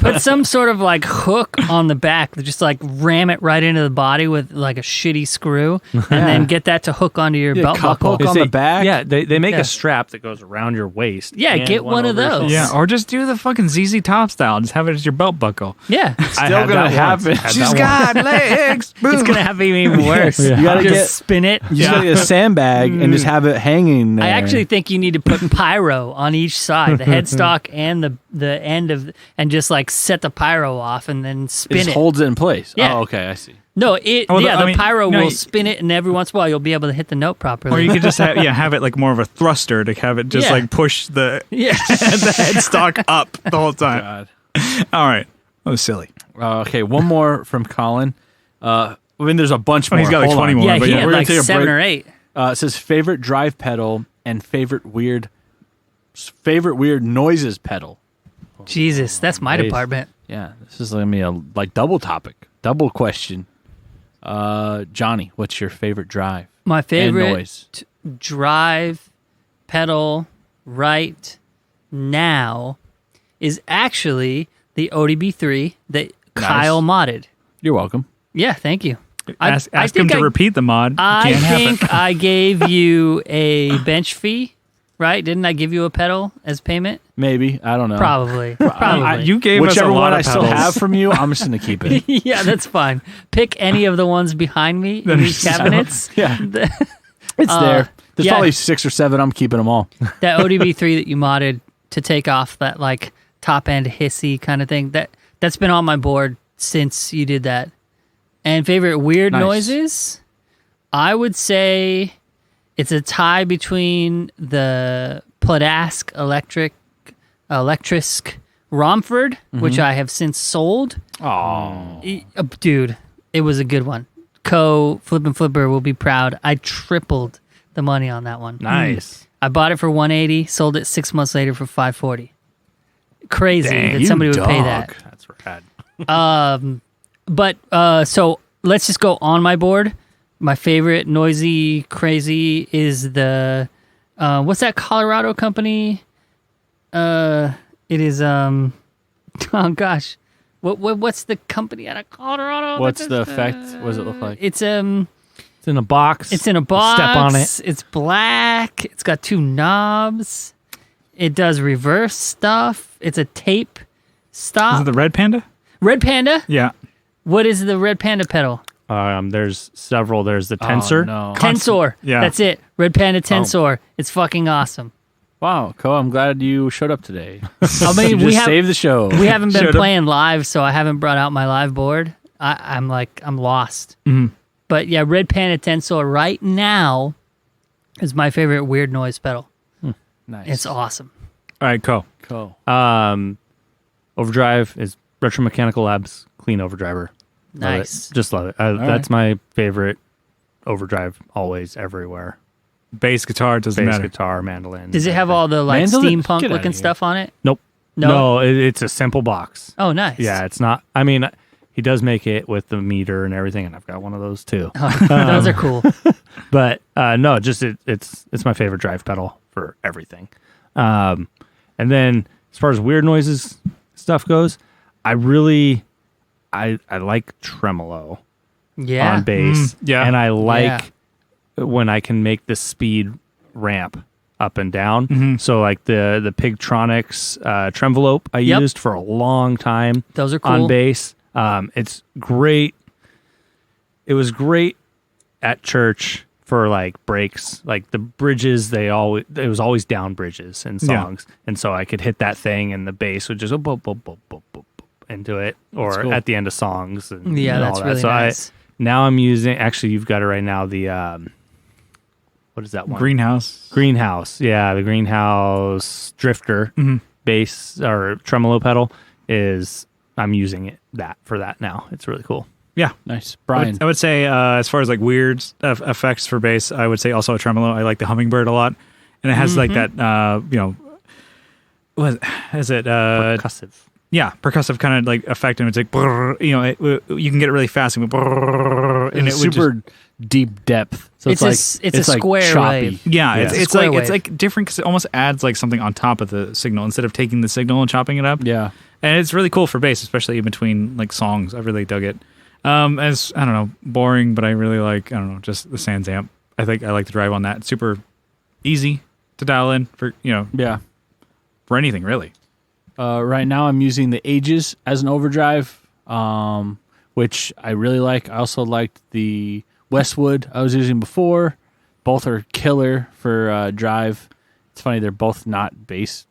Put some sort of like hook on the back that just like ram it right into the body with like a shitty screw, and then get that to hook onto your belt cup buckle. hook on the back. Yeah, they make Yeah. a strap that goes around your waist. Yeah, and get one of over your those. shoulder. Yeah, or just do the fucking ZZ Top style. Just have it as your belt buckle. Yeah, I Still had gonna that happen. once. Had She's that got legs. Boom. it's gonna have to be even worse. You gotta just get- spin it. You just gotta get a sandbag and just have it hanging there. I actually think you need to put pyro on each side, the headstock and the end of, and just like set the pyro off and then it spin just it. holds it in place. Yeah. Oh, okay, I see. No, I the mean, pyro no, will you- spin it, and every once in a while you'll be able to hit the note properly. Or you could just have it like more of a thruster to have it just Yeah. like push the yeah. the headstock up the whole time. God. All right. That was silly. Okay, one more from Colin. I mean, there's a bunch Oh, more. he's got like Hold 20 on. more. Yeah, but he yeah. had we're gonna like take a 7 break. or 8. It says favorite drive pedal and favorite weird noises pedal. Jesus, that's my Bass. department. Yeah, this is gonna be a double topic, double question. Johnny, what's your favorite drive? My And favorite noise. drive pedal right now is actually the ODB3 that Kyle modded. You're welcome. Yeah, thank you. Ask I him think to I- repeat the mod. I Can't have it. think I gave you a bench fee, right? Didn't I give you a pedal as payment? Maybe, I don't know. Probably. Probably. You gave us Whichever a lot one of I still pedals. have from you, I'm just gonna keep it. Yeah, that's fine. Pick any of the ones behind me in these cabinets. Yeah, it's there. There's yeah. probably 6 or 7. I'm keeping them all. That ODB3 that you modded to take off that like top end hissy kind of thing, that's been on my board since you did that. And favorite weird Nice. noises, I would say it's a tie between the Pladask Electrisk Romford, which I have since sold. Oh, Dude, it was a good one. Coe Flippin Flipper will be proud. I tripled the money on that one. Nice. I bought it for $180, sold it 6 months later for $540. Crazy Dang, that you somebody would pay dog. that. That's rad. But so let's just go on my board. My favorite noisy crazy is the what's that Colorado company? It is oh gosh. What's the company out of Colorado? what's the effect? What does it look like? It's It's in a box. It's in a box. Step on it. It's black. It's got 2 knobs. It does reverse stuff. It's a tape Is stop. it the Red Panda? Red Panda? Yeah. What is the Red Panda pedal? There's several. There's the Tensor. Oh, no. Tensor. Yeah. That's it. Red Panda Tensor. It's fucking awesome. Wow, Coe, I'm glad you showed up today. I mean, You we just saved the show. we haven't been Showed up. playing live, so I haven't brought out my live board. I'm lost. Mm-hmm. But yeah, Red Panda Tensor right now is my favorite weird noise pedal. Nice. It's awesome. All right, Coe. Coe. Overdrive is Retro Mechanical Labs Clean Overdriver. Love Nice. it. Just love it. That's my favorite overdrive always, everywhere. Bass guitar doesn't Bass matter. guitar, mandolin. Does it have all the like Mandolin? Get steampunk outta looking here. stuff on it? Nope. No? It's a simple box. Oh, nice. Yeah, it's not. I mean, he does make it with the meter and everything, and I've got one of those too. Those are cool. But no, just it's my favorite drive pedal for everything. And then as far as weird noises stuff goes, I like tremolo Yeah. on bass. yeah. And I like Yeah. when I can make the speed ramp up and down. So like the Pigtronics Tremvelope I Yep. used for a long time Those are cool. on bass. It's great. It was great at church for like breaks, like the bridges. It was always down bridges in songs, and so I could hit that thing, and the bass would just boop, boop, boop, boop, boop, boop into it, or cool. at the end of songs. And, Yeah, and that's all that. really So nice. now I'm using. Actually, you've got it right now. The what is that one? Greenhouse. Greenhouse. Yeah, the Greenhouse Drifter bass or tremolo pedal is. I'm using that for that now. It's really cool. Yeah. Nice. I Brian. would say, as far as like weird effects for bass, I would say also a tremolo. I like the hummingbird a lot, and it has like that, what is it? Percussive. Yeah, percussive kind of like effect, and it's like, brrr, you can get it really fast and, brrr, and it would super deep depth. So It's a like square choppy. wave. yeah, Yeah. it's Square like wave. it's like different because it almost adds like something on top of the signal instead of taking the signal and chopping it up. Yeah. And it's really cool for bass, especially in between like songs. I really dug it. As I don't know, boring, but I really like just the Sans amp. I think I like to drive on that. It's super easy to dial in for Yeah. for anything really. Right now, I'm using the Ages as an overdrive, which I really like. I also liked the Westwood I was using before. Both are killer for drive. It's funny, they're both not bass.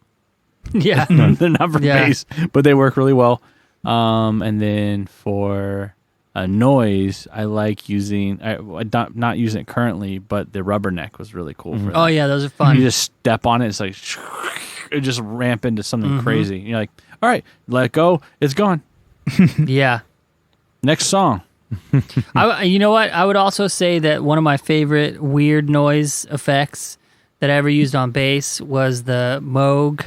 Yeah. They're not for Yeah. bass, but they work really well. And then for noise, I like using, I'm not using it currently, but the Rubberneck was really cool for that. Oh yeah, those are fun. You just step on it, it's like, it just ramp into something crazy. You're like, all right, let it go. It's gone. Yeah. Next song. You know what? I would also say that one of my favorite weird noise effects that I ever used on bass was the Moog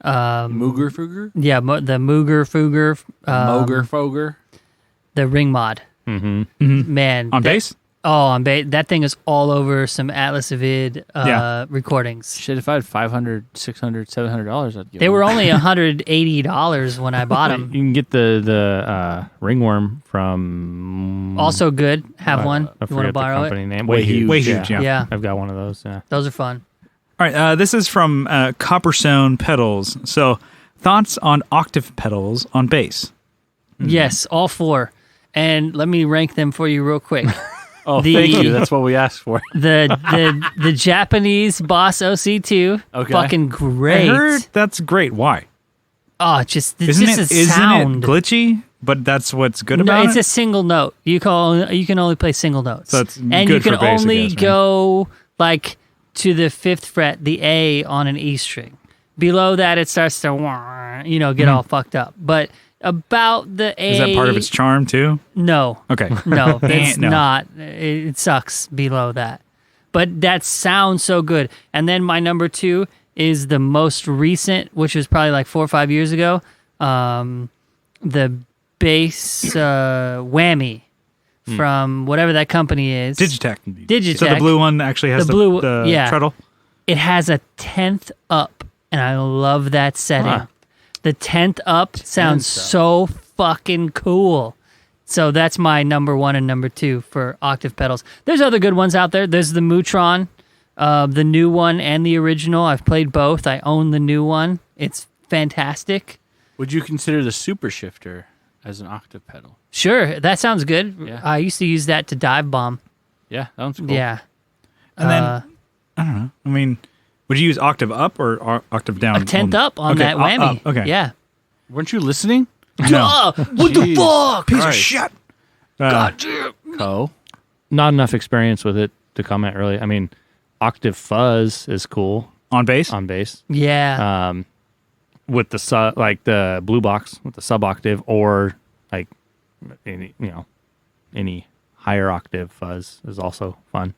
Mooger Fooger? Yeah, the Mooger Fooger. Moger Foger? The ring mod. Mm-hmm. Man. On bass? Oh, on bass. That thing is all over some Atlas Avid recordings. Shit, if I had $500, $600, $700, I'd give They them. were only $180 when I bought them. You can get the ringworm from Also good. Have one. I You want to forget the borrow company it? name. Way Huge. Way Huge, yeah. Yeah. I've got one of those. Yeah. Those are fun. All right, this is from Copperstone Pedals. So, thoughts on octave pedals on bass? Yes, all 4. And let me rank them for you real quick. Oh, The- thank you. That's what we asked for. The Japanese Boss OC2, Okay. fucking great. I heard that's great. Why? Oh, it's just a Isn't sound. it glitchy? But that's what's good No, about it's it? a single note. You can only play single notes. So it's and good you can for bass, I only guess, right? go like to the 5th fret, the A on an E string. Below that, it starts to get all fucked up. But about the A, Is that part of its charm, too? No, Okay. no, it's No. not. It sucks below that. But that sounds so good. And then my number 2 is the most recent, which was probably like 4 or 5 years ago. The bass whammy from whatever that company is. Digitech. Digitech. So the blue one actually has The blue- the yeah. treadle? It has a 10th up, and I love that setting. Huh. The 10th up sounds so fucking cool. So that's my number 1 and number 2 for octave pedals. There's other good ones out there. There's the Mutron, the new one and the original. I've played both. I own the new one. It's fantastic. Would you consider the Super Shifter as an octave pedal? Sure, that sounds good. Yeah. I used to use that to dive bomb. Yeah, that one's cool. Yeah. And then, I don't know. I mean, would you use octave up or octave down? A 10th up on Okay, that whammy. up, okay. Yeah. Weren't you listening? No. What the Jeez. fuck? Piece of shit. Coe? Not enough experience with it to comment really. I mean, octave fuzz is cool On bass? on bass. Yeah. With the like the blue box with the sub octave or like any higher octave fuzz is also fun.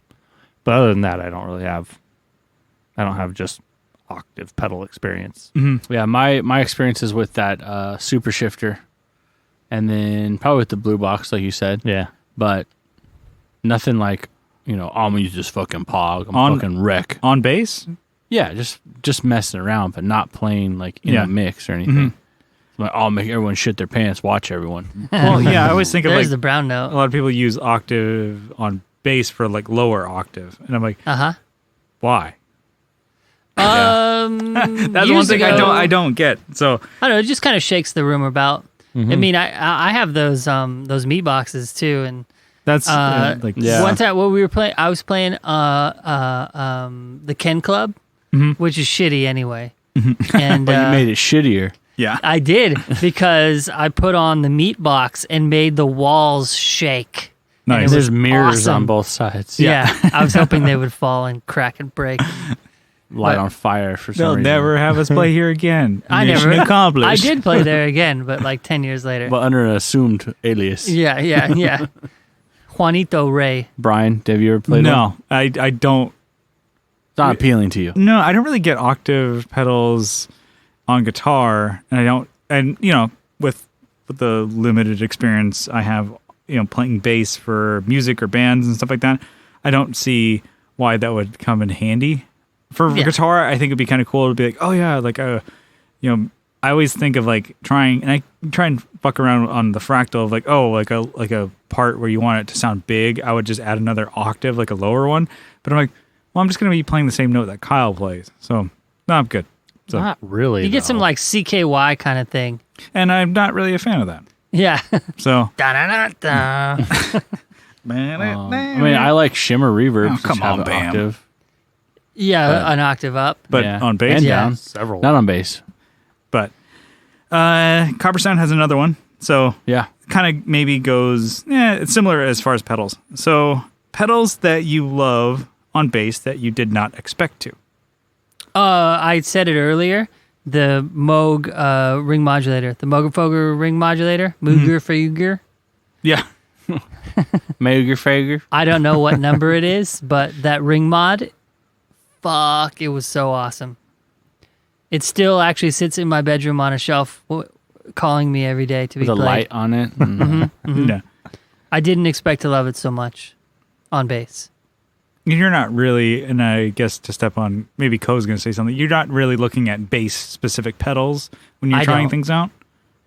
But other than that, I don't have just octave pedal experience. Yeah, my experiences with that Super Shifter, and then probably with the blue box, like you said. Yeah. But nothing like, I'm gonna use this fucking pog. I'm fucking wreck. On bass? Yeah, just messing around, but not playing like in Yeah. a mix or anything. Like, I'll make everyone shit their pants. Watch everyone. Well, yeah, I always think of There's like the brown a note. lot of people use octave on bass for like lower octave. And I'm like, Uh-huh. why? That's That's one thing I don't get. So I don't know. It just kind of shakes the room about. Mm-hmm. I mean, I have those meat boxes too, and that's Yeah. one time when we were playing, I was playing the Ken Club, which is shitty anyway, and But you made it shittier. yeah. I did because I put on the meat box and made the walls shake. Nice. it was There's mirrors awesome. on both sides. Yeah, I was hoping they would fall and crack and break. Light on fire for some They'll reason. never have us play here again. I Mission never. accomplished. I did play there again, but like 10 years later. But under an assumed alias. Yeah. Juanito Rey. Brian, have you ever played one? No, I don't. It's not appealing to you. No, I don't really get octave pedals on guitar, and I don't. And with the limited experience I have, playing bass for music or bands and stuff like that, I don't see why that would come in handy. For guitar, I think it'd be kind of cool to be like, oh yeah, like I always think of like trying, and I try and fuck around on the fractal of like, oh, like a part where you want it to sound big. I would just add another octave, like a lower one. But I'm like, well, I'm just gonna be playing the same note that Kyle plays, so no, I'm good. So, Not really. You get some though. like CKY kind of thing. and I'm not really a fan of that. Yeah. So, Da-da-da-da. I mean, I like shimmer reverb. Oh, come on, Bam. Octave. Yeah, an octave up. but Yeah. on bass, And Yeah. down. several. Not on bass. but Copperstone has another one. So Yeah. kind of maybe goes, it's similar as far as pedals. So pedals that you love on bass that you did not expect to. I said it earlier. The Moog ring modulator. The Moogerfoger ring modulator. Moogerfoger. Yeah. Mager Fager. I don't know what number it is, but that ring mod, fuck, it was so awesome. It still actually sits in my bedroom on a shelf, calling me every day to be With a played. light on it. Yeah. I didn't expect to love it so much on bass. You're not really, and I guess to step on, maybe Coe's going to say something. You're not really looking at bass-specific pedals when you're I trying don't. things out.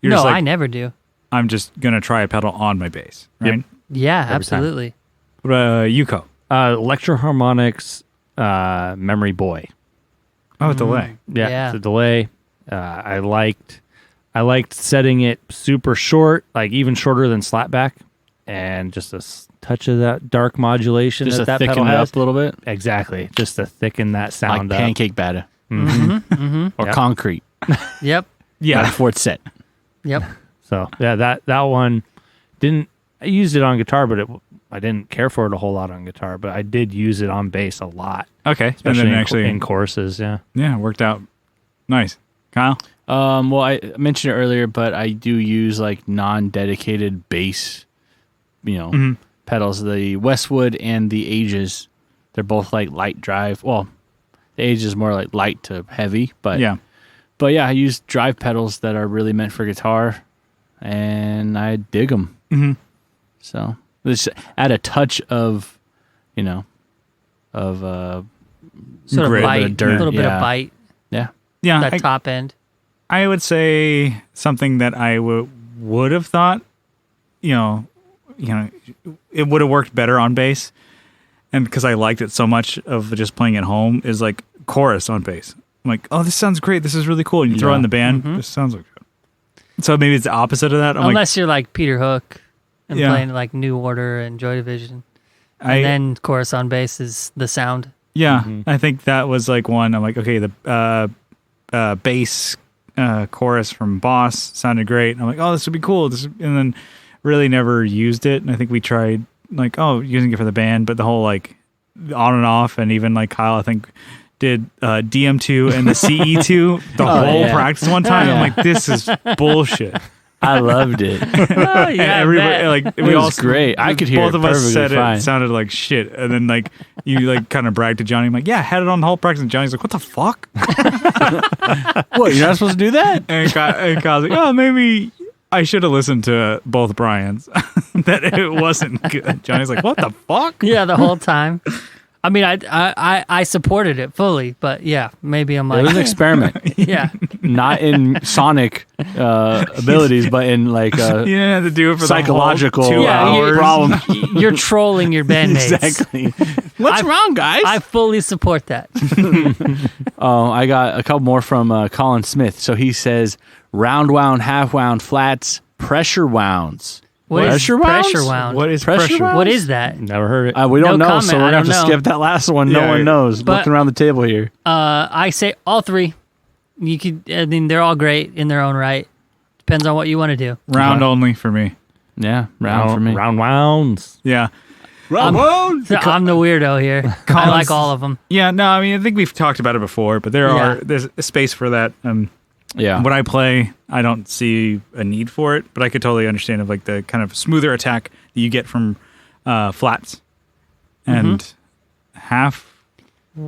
You're No, just like, I never do. I'm just going to try a pedal on my bass, right? Yeah, time. absolutely. What about you, Coe? Electro-Harmonics Memory Boy. Oh, delay. Yeah. It's a delay. I liked setting it super short, like even shorter than slapback, and just a touch of that dark modulation Just to that thicken pedal it has. up a little bit. Exactly, just to thicken that Like sound up. pancake batter. Or Yep. concrete. Yep. Yeah. Before it's set. Yep. So yeah, that one didn't. I used it on guitar, but I didn't care for it a whole lot on guitar. But I did use it on bass a lot, Okay. especially and then in, actually, in choruses. Yeah. yeah, it worked out nice. Kyle? Well, I mentioned it earlier, but I do use like non-dedicated bass, pedals. The Westwood and the Ages, they're both like light drive. Well, the Age is more like light to heavy, but Yeah. I use drive pedals that are really meant for guitar, and I dig them. Mm-hmm. So just add a touch of, Sort of grit, bite, a a dirt, little bit yeah. of bite, Yeah. Yeah. that top end. I would say something that I would have thought, it would have worked better on bass, and because I liked it so much of just playing at home, is like chorus on bass. I'm like, oh, this sounds great. This is really cool. And you throw it in the band. This sounds like good. So maybe it's the opposite of that. I'm Unless you're like Peter Hook and Yeah. playing like New Order and Joy Division. And I then chorus on bass is the sound. yeah, I think that was like one. I'm like, okay, the bass chorus from Boss sounded great. I'm like, oh, this would be cool. And then really never used it. And I think we tried like, using it for the band, but the whole like on and off, and even like Kyle, I think did DM2 and the CE2 the whole yeah. practice one time. I'm like, this is bullshit. I loved it. Oh, yeah, Everybody like It was great. I could hear both it of us perfectly said fine. it sounded like shit, and then like you like kind of bragged to Johnny. I'm like, yeah, I had it on the whole practice. And Johnny's like, what the fuck? What, you're not supposed to do that? And Kyle's like, oh, maybe I should have listened to both Brian's. That it wasn't good. Johnny's like, what the fuck? Yeah, the whole time. I mean, I supported it fully, but yeah, maybe I'm It was an like, experiment. yeah, Not in sonic abilities, but in like You didn't have to do it for psychological the whole 2 Yeah, hours. problem. you're trolling your bandmates. Exactly. What's wrong, guys? I fully support that. Oh, I got a couple more from Colin Smith. So he says round wound, half wound, flats, pressure wounds. What is Pressure wounds? pressure wound? What is Pressure pressure? wounds? What is that? Never heard it. We don't No know, comment, so we're I going to have don't to know. skip that last one. Yeah, No one knows. but- Looking around the table here. I say all three. You could. I mean, they're all great in their own right. Depends on what you want to do. Round only for me. Yeah, round for me. Round wounds. Yeah. I'm the weirdo here. I Colin's- like all of them. Yeah, no, I mean, I think we've talked about it before, but there's a space for that. Yeah. When I play, I don't see a need for it, but I could totally understand of like the kind of smoother attack that you get from flats and half.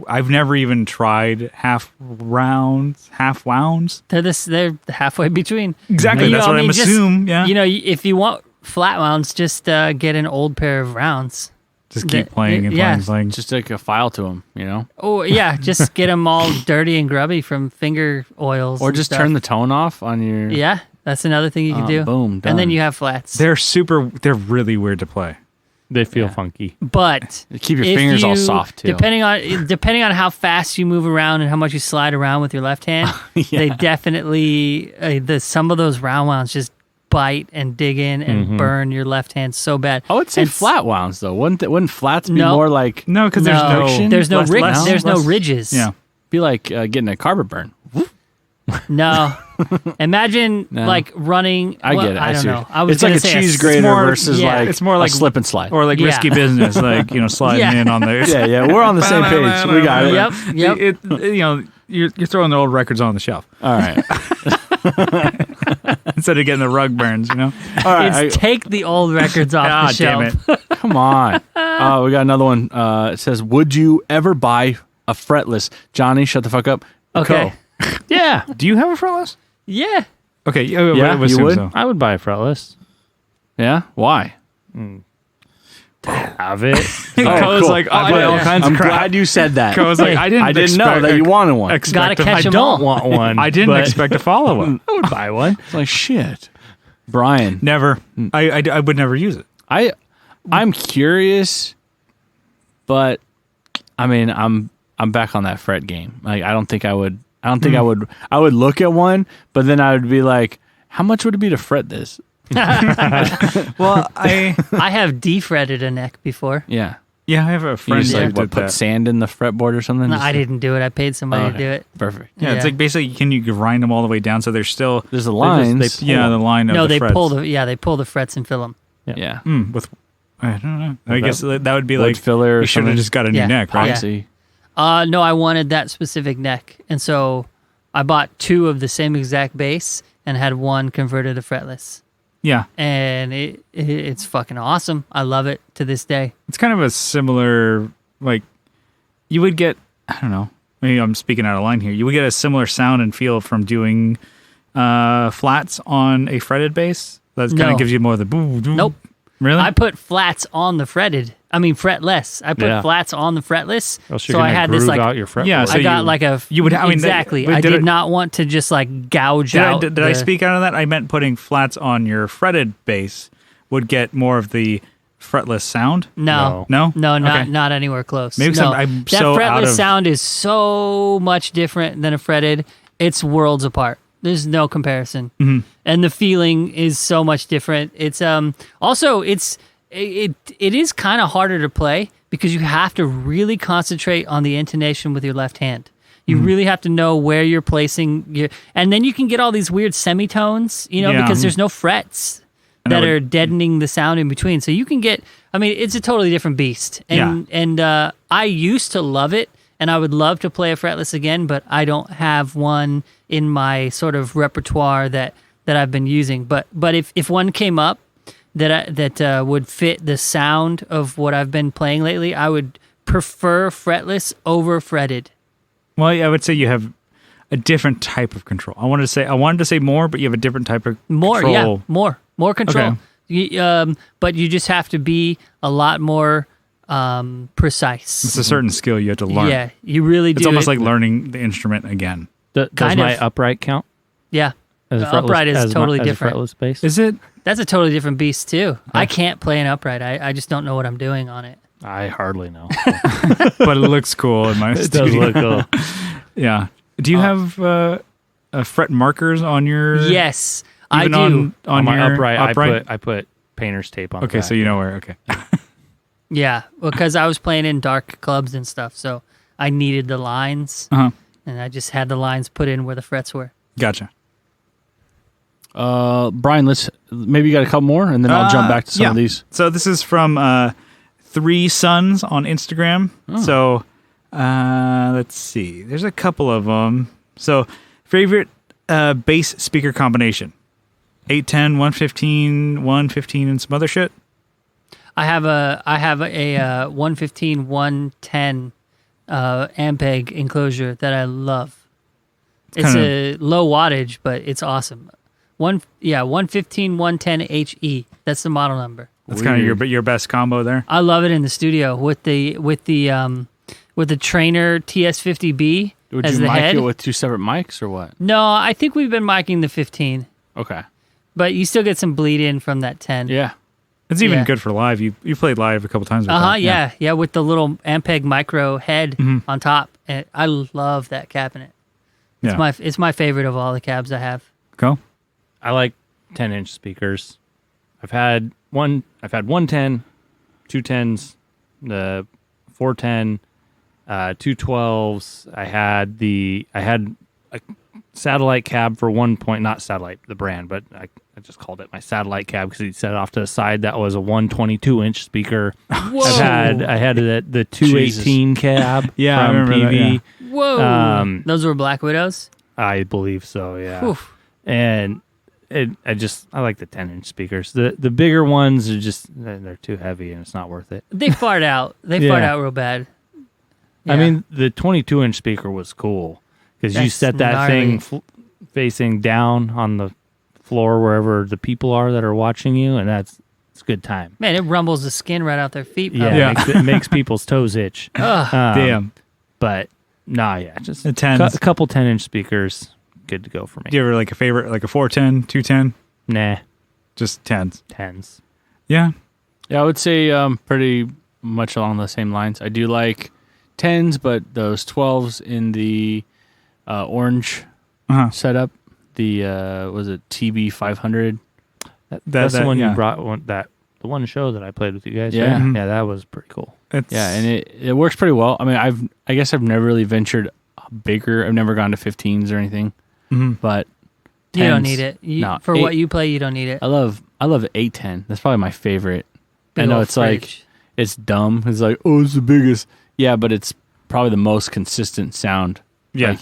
I've never even tried half wounds. They're halfway between. Exactly, You that's know, what I I'm mean, just, assuming. Yeah, You know, if you want flat rounds, just get an old pair of rounds. just keep playing and yeah. playing. Just like a file to them, you know? Oh yeah, just get them all dirty and grubby from finger oils. Or and just stuff. turn the tone off on your... Yeah, that's another thing you can do. Boom, done. And then you have flats. They're really weird to play. They feel funky. But Keep your if fingers all you- soft, too. Depending on how fast you move around and how much you slide around with your left hand, they definitely some of those round wounds just bite and dig in and burn your left hand so bad. I would say And flat wounds, though. Wouldn't flats be No. more like... No, because No, there's no less- ridges. Yeah, Be like getting a carpet burn. No. Imagine No. like running. I get it. I don't see know. it. I was It's like gonna a say cheese s- grater more- versus yeah. like It's more like a slip and slide. or like Yeah. risky business, like sliding Yeah. in on there. yeah, we're on the same page. We got it. Yep. You're throwing the old records on the shelf All right. instead of getting the rug burns. All right. It's take the old records off the damn shelf. it! Come on. We got another one. It says, would you ever buy a fretless? Johnny, shut the fuck up. Okay. Coe. Yeah, Do you have a fretless? Yeah. Okay, Yeah, I would you assume would? so. I would buy a fretless. Yeah? Why? Have it. Cole's cool. like, I buy all kinds I'm of crap. glad you said that. Cole's like, I didn't know expect- that you wanted one. expect Gotta to- catch I 'em don't all. want one. I didn't but expect to follow one. I would buy one. It's like, shit. Brian, Never. I would never use it. I'm curious, but I mean, I'm back on that fret game. Like, I don't think I would. I don't think I would. I would look at one, but then I would be like, how much would it be to fret this? Well, I have defretted a neck before. Yeah. I have a You friend just that like what, did put that. sand in the fretboard or something? No, Just I didn't do it. I paid somebody to do it. Perfect. Yeah, it's Yeah. like basically, can you grind them all the way down so there's still There's the lines. the line of No, the they frets. pull the frets and fill them. yeah. with I don't know. I guess that would be Wood like filler or You should have something. just got a new Yeah. neck, right? Yeah. Epoxy. No, I wanted that specific neck, and so I bought 2 of the same exact base and had one converted to fretless, Yeah, and it's fucking awesome. I love it to this day. it's kind of a similar like you would get. I don't know. Maybe I'm speaking out of line here. You would get a similar sound and feel from doing flats on a fretted bass. That kind No. of gives you more of the boo. Nope. Really? I put flats on the fretless. I put Yeah. flats on the fretless, Else you're so I gonna had this groove like out your fretboard. Yeah, so I got you- like a you would- I mean, exactly. but I did did it- not want to just like gouge Did, out. did I speak out of that? I meant putting flats on your fretted bass would get more of the fretless sound. No, No? not Okay. not anywhere close. Maybe 'cause no. I'm that so fretless out of- sound is so much different than a fretted. It's worlds apart. There's no comparison, and the feeling is so much different. It's also it is kind of harder to play because you have to really concentrate on the intonation with your left hand. You really have to know where you're placing your, and then you can get all these weird semitones, Yeah. because there's no frets I know that it- are deadening the sound in between. So you can get, I mean, it's a totally different beast. And I used to love it, and I would love to play a fretless again, but I don't have one in my sort of repertoire that I've been using. But if one came up that would fit the sound of what I've been playing lately, I would prefer fretless over fretted. Well, I would say you have a different type of control. I wanted to say more, but you have a different type of More, control. yeah, more control. Okay. But you just have to be a lot more precise. It's a certain skill you have to learn. Yeah, you really do. It's almost it. like learning the instrument again. Does Kind my of. upright count? Yeah, As a The fretless, upright is as totally as different. A fretless bass? Is it? that's a totally different beast too. I can't play an upright. I just don't know what I'm doing on it. I hardly know. But it looks cool in my It does studio. look cool. Yeah. Do you have fret markers on your? Yes, I Even do. on On my your upright, I put painter's tape on. Okay, the so back. you know where. Okay. Yeah, because I was playing in dark clubs and stuff, so I needed the lines, Uh-huh. and I just had the lines put in where the frets were. Gotcha. Brian, maybe you got a couple more, and then I'll jump back to some of these. So this is from Three Sons on Instagram. So let's see. There's a couple of them. So favorite bass speaker combination: 810, 115, 115, and some other shit. I have a 115 110 Ampeg enclosure that I love. It's a low wattage, but it's awesome. 115 110 HE. That's the model number. That's kind of your best combo there. I love it in the studio with the Trainer TS50B Would as you the mic head. it with 2 separate mics or what? No, I think we've been miking the 15, Okay. but you still get some bleed in from that 10. Yeah. It's even Yeah. good for live. You played live a couple times. With that. Yeah, with the little Ampeg micro head Mm-hmm. on top. And I love that cabinet. Yeah. It's my favorite of all the cabs I have. Go. I like 10-inch speakers. I've had 110, 210s, the 410, 212s. I had a satellite cab for one point, not satellite, the brand, but I just called it my satellite cab because he set it off to the side. That was a 122-inch speaker. Whoa. I had the 218 cab Yeah, I from remember that, PV. yeah. Whoa. Those were Black Widows? I believe so, yeah. Oof. And I like the 10-inch speakers. The bigger ones are just they're too heavy and it's not worth it. They fart out. They Yeah. fart out real bad. I Yeah. mean, the 22-inch speaker was cool because you That's set that gnarly. thing facing down on the floor wherever the people are that are watching you, and it's a good time. Man, it rumbles the skin right out their feet. Yeah, Probably. it makes people's toes itch. Ugh. Damn. But just The 10s. a couple 10-inch speakers, good to go for me. Do you ever like a favorite, like a 410, 210? Nah, Just 10s. 10s. Yeah. Yeah, I would say pretty much along the same lines. I do like 10s, but those 12s in the orange Uh-huh. setup, the was it TB 500? That's the one yeah. you brought. The one show that I played with you guys. Yeah. right? Mhm. Yeah, that was pretty cool. It's, Yeah, and it works pretty well. I mean, I guess I've never really ventured bigger. I've never gone to 15s or anything, Mhm. but You don't 10s, need it. no, For eight- what you play, you don't need it. I love 810. That's probably my favorite. Big I know ol' it's like fridge. it's dumb. It's like, oh, it's the biggest. Yeah, but it's probably the most consistent sound. Yeah.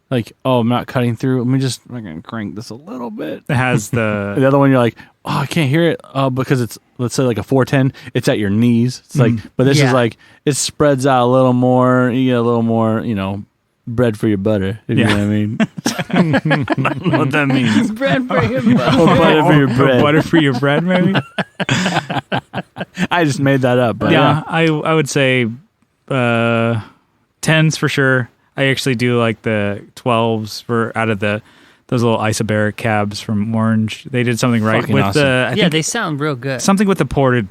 Like, oh, I'm not cutting through. Let me just crank this a little bit. It has the... The other one, you're like, oh, I can't hear it. Because it's, let's say like a 410, it's at your knees. It's like, but this Yeah. is like, it spreads out a little more. You get a little more, bread for your butter. If you know what I mean. I don't know what that means. Bread for your Or butter for your bread. Butter for your bread, maybe? I just made that up. But Yeah, I would say 10s for sure. I actually do like the 12s for out of those little isobaric cabs from Orange. They did something right Fucking with awesome. I Yeah, think they sound real good. something with the ported,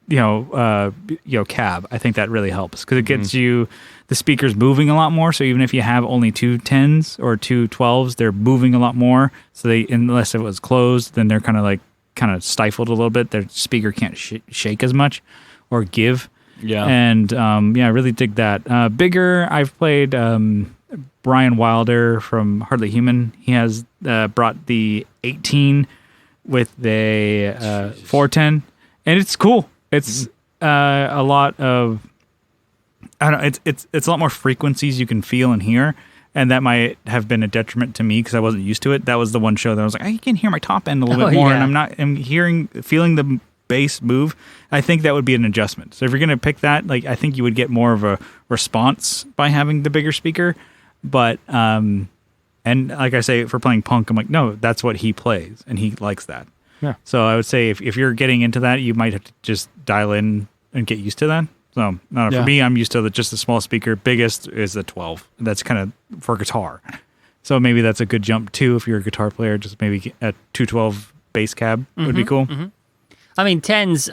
cab. I think that really helps because it gets you the speakers moving a lot more. So even if you have only two 10s or two 12s, they're moving a lot more. So unless it was closed, then they're kind of stifled a little bit. Their speaker can't shake as much or give. Yeah. And I really dig that. Bigger, I've played Brian Wilder from Hardly Human. He has brought the 18 with the 410, and it's cool. It's a lot of, I don't know, it's a lot more frequencies you can feel and hear, and that might have been a detriment to me because I wasn't used to it. That was the one show that I was like, I can hear my top end a little bit more, yeah. and I'm feeling the bass move. I think that would be an adjustment. So if you're going to pick that, like, I think you would get more of a response by having the bigger speaker. But and like I say, for playing punk, I'm like, no, that's what he plays, and he likes that. Yeah. So I would say if you're getting into that, you might have to just dial in and get used to that. So I don't know, Yeah. for me, I'm used to just the small speaker. Biggest is the 12. That's kind of for guitar. So maybe that's a good jump too if you're a guitar player. Just maybe a 212 bass cab would be cool. I mean, 10s.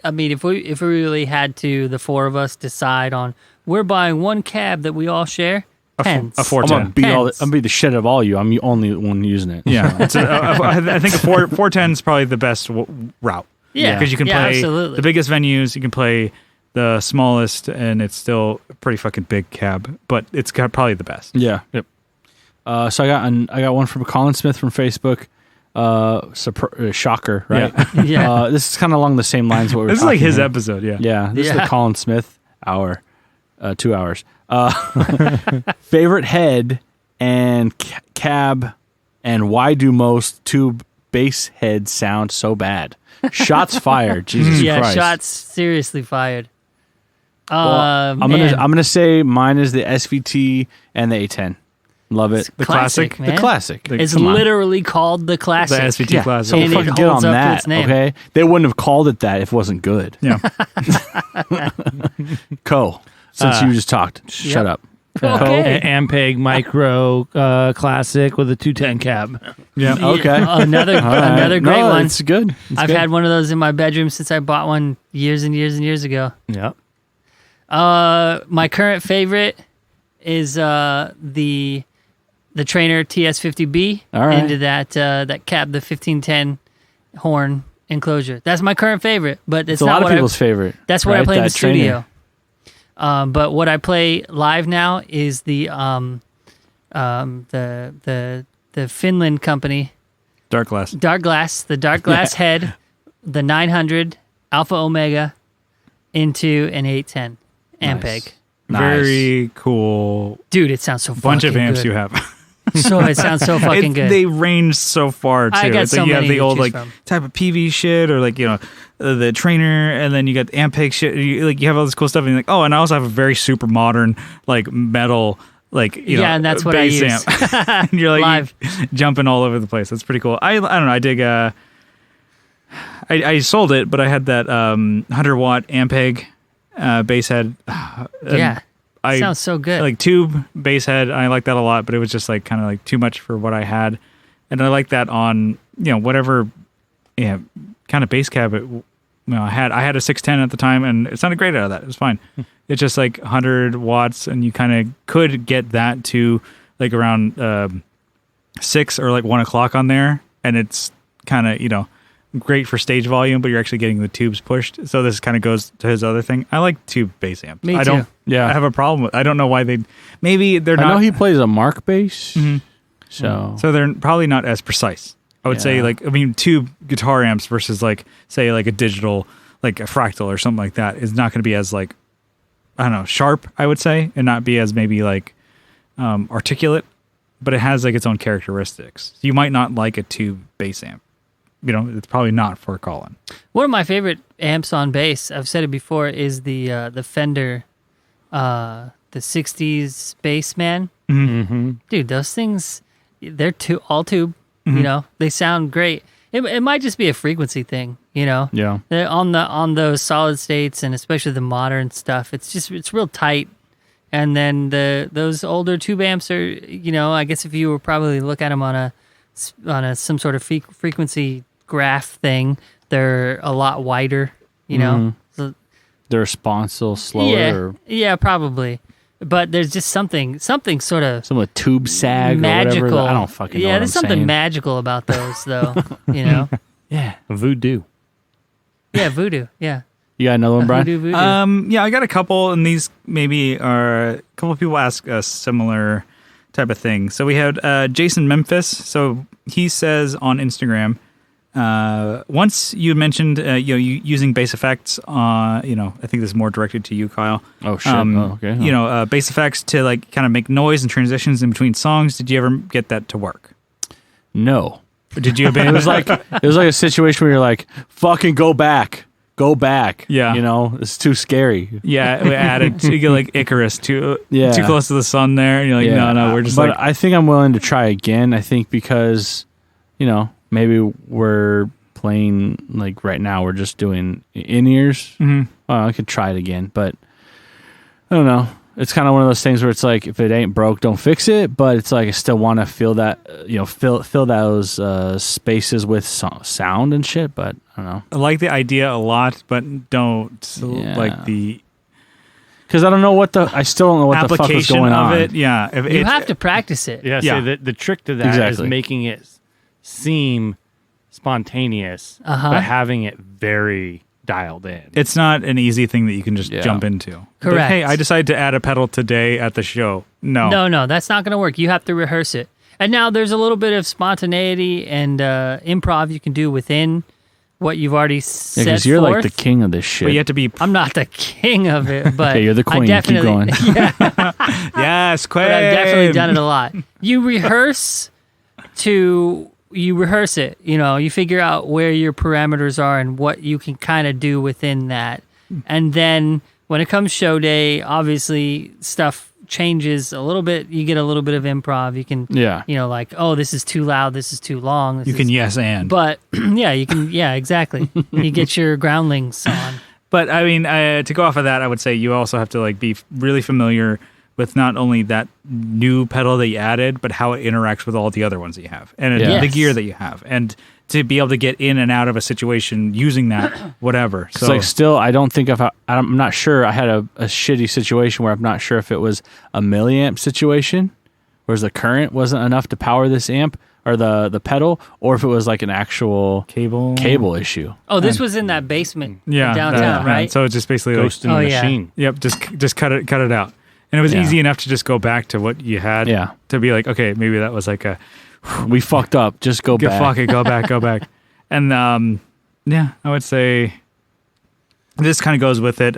I mean, if we really had to, the four of us decide on, we're buying one cab that we all share. 10s. A I'm 410. gonna beat the shit out of all you. I'm the only one using it. Yeah, I think a 410 is probably the best route. Yeah, because you can yeah, play absolutely. the biggest venues, you can play the smallest, and it's still a pretty fucking big cab, but it's got probably the best. Yeah. Yep. So I got one from Colin Smith from Facebook. Shocker, right? Yeah. This is kind of along the same lines. What we were This is like talking his here. episode, yeah. Yeah, this is the Yeah. Colin Smith hour, 2 hours. Favorite head and cab, and why do most tube bass heads sound so bad? Shots fired. Jesus Yeah, Christ. shots seriously fired. Well, I'm man. gonna say mine is the SVT and the A10. Love it. The classic? man. The classic. It's Come on. literally called the classic. The SVT Yeah, classic. so And it fucking get holds on up to that. its name. Okay, they wouldn't have called it that if it wasn't good. Yeah. Coe, since you just talked, shut up. Okay. Ampeg Micro Classic with a 210 cab. Yeah. Okay. Another great No, one. It's good. It's I've good. had one of those in my bedroom since I bought one years and years and years ago. Yep. My current favorite is the Trainer TS50B All right. into that cab, the 1510 horn enclosure. That's my current favorite, but It's a lot of people's favorite. That's what I right? play in the That trainer. studio. But what I play live now is the Finland company, Dark Glass. Dark Glass, the Dark Glass head, the 900 Alpha Omega into an 810 Ampeg. Nice. Very cool Dude, it sounds so bunch fucking of amps good. you have. So it sounds so fucking good. They range so far too. I got It's so like you have many the to old choose like from. type of PV shit, or like the Trainer, and then you got the Ampeg shit. You have all this cool stuff, and you're like, oh, and I also have a very super modern like metal like, you know, and that's what I bass use. amp. And you're like Live. jumping all over the place. That's pretty cool. I don't know. I dig. I sold it, but I had that 100-watt Ampeg bass head. Yeah. I Sounds so good. like tube bass head. I like that a lot, but it was just like kind of like too much for what I had, and I like that on, you know, whatever, yeah, kind of bass cab. I had a 610 at the time, and it sounded great out of that. It was fine. It's just like 100 watts, and you kind of could get that to like around 6 or like 1 o'clock on there, and it's kind of, you know, great for stage volume, but you're actually getting the tubes pushed. So this kind of goes to his other thing. I like tube bass amps. Me I too. don't. Yeah. I have a problem with. I don't know why they. Maybe they're I not. know he plays a Mark bass, Mhm. so They're probably not as precise. I would say, Yeah. like, I mean, tube guitar amps versus like, say, like a digital, like a fractal or something like that is not going to be as like, I don't know, sharp, I would say, and not be as maybe like articulate, but it has like its own characteristics. You might not like a tube bass amp. You know, it's probably not for Colin. One of my favorite amps on bass, I've said it before, is the Fender, the 60s Bassman. Mm-hmm. Dude, those things, they're all tube. You know, they sound great. It might just be a frequency thing. You know, yeah. they're on those solid states, and especially the modern stuff. It's real tight. And then those older tube amps are, you know, I guess if you were probably look at them on a some sort of frequency graph thing, they're a lot wider. You know, so, The response a little slower. yeah, Or yeah, probably. But there's just something sort of some with tube sag magical. or whatever. I don't fucking know. Yeah, what there's I'm something saying. magical about those, though. You know, Yeah. Voodoo. yeah, voodoo. Yeah, You got another one, Brian? voodoo. Yeah, I got a couple, and these maybe are a couple of people ask a similar type of thing. So we had Jason Memphis. So he says on Instagram, once you mentioned you using bass effects. I think this is more directed to you, Kyle. Oh shit! Okay. You know, bass effects to like kind of make noise and transitions in between songs. Did you ever get that to work? No. Or did you abandon? It was like a situation where you're like, "Fucking go back." Yeah. You know, it's too scary. Yeah, we added to get like Icarus too Yeah. close to the sun there. And you're like, no, we're just But like, I think I'm willing to try again. I think because, you know, maybe we're playing like right now. We're just doing in ears. Mhm. I could try it again, but I don't know. It's kind of one of those things where it's like, if it ain't broke, don't fix it. But it's like I still want to feel that, fill those spaces with sound and shit. But I don't know. I like the idea a lot, but don't Yeah. like the Because I still don't know what the fuck is application going of on. it. Yeah, if You it, have to practice it. Yeah, Yeah. so the trick to that is Exactly. making it seem spontaneous, Uh-huh. but having it very dialed in. It's not an easy thing that you can just Yeah. jump into. Like, Correct. hey, I decided to add a pedal today at the show. No, that's not going to work. You have to rehearse it. And now there's a little bit of spontaneity and improv you can do within what you've already set Because you're forth. like the king of this shit. But you have to be I'm not the king of it, but Okay, you're the queen. I Keep definitely, going. Yeah, yes, but I've definitely done it a lot. You rehearse it. You know, you figure out where your parameters are and what you can kind of do within that. And then when it comes show day, obviously stuff changes a little bit. You get a little bit of improv. You can, Yeah. like, oh, this is too loud. This is too long. You can yes and. But yeah, you can. Yeah, exactly. You get your groundlings on. But I mean, to go off of that, I would say you also have to like be really familiar with not only that new pedal that you added, but how it interacts with all the other ones that you have and Yeah. the Yes. gear that you have, and to be able to get in and out of a situation using that, whatever. It's So like still, I don't think I'm not sure. I had a shitty situation where I'm not sure if it was a milliamp situation, whereas the current wasn't enough to power this amp or the pedal, or if it was like an actual cable issue. Oh, this was in that basement yeah, downtown, yeah. right? So it's just basically like, Ghost in the Oh, yeah. machine. yep, just cut it out. And it was Yeah. easy enough to just go back to what you had. Yeah. To be like, okay, maybe that was like a We fucked up. Just go back. fuck it, go back. And yeah, I would say this kind of goes with it.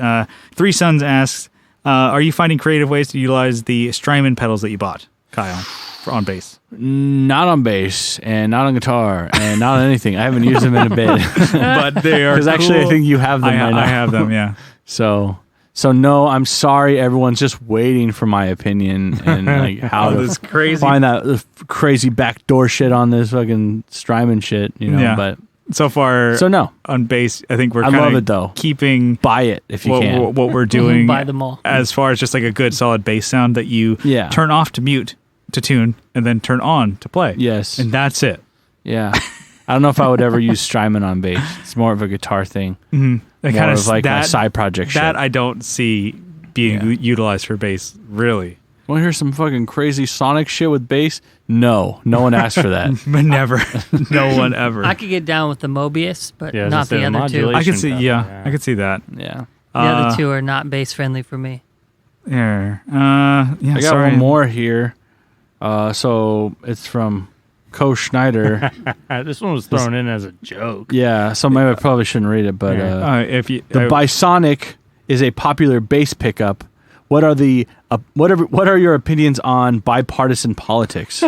Three Sons asks, are you finding creative ways to utilize the Strymon pedals that you bought, Kyle, on bass? Not on bass and not on guitar and not on anything. I haven't used them in a bit. But they are Because actually, I cool. think you have them right now. I have them, yeah. So So no, I'm sorry. Everyone's just waiting for my opinion and like how to this crazy. find that crazy backdoor shit on this fucking Strymon shit. Yeah. But So far, no, on bass, I think we're I love kind it though. of keeping Buy it if you can. what we're doing Buy them all. as far as just like a good solid bass sound that you Yeah. turn off to mute to tune and then turn on to play. Yes. And that's it. Yeah. I don't know if I would ever use Strymon on bass. It's more of a guitar thing. That More kind of like my that, side project that shit. I don't see being utilized for bass, really. Want to hear some fucking crazy sonic shit with bass? No. No one asked for that. But never. No one ever. I could get down with the Mobius, but Yeah, not the other two. I could see, Yeah. I could see that. Yeah. The other two are not bass friendly for me. Here. Yeah, I got one more here. So it's from Coe Schneider. This one was thrown in as a joke. Yeah, so maybe I probably shouldn't read it, but If you, the Bisonic is a popular bass pickup. What are the what are your opinions on bipartisan politics?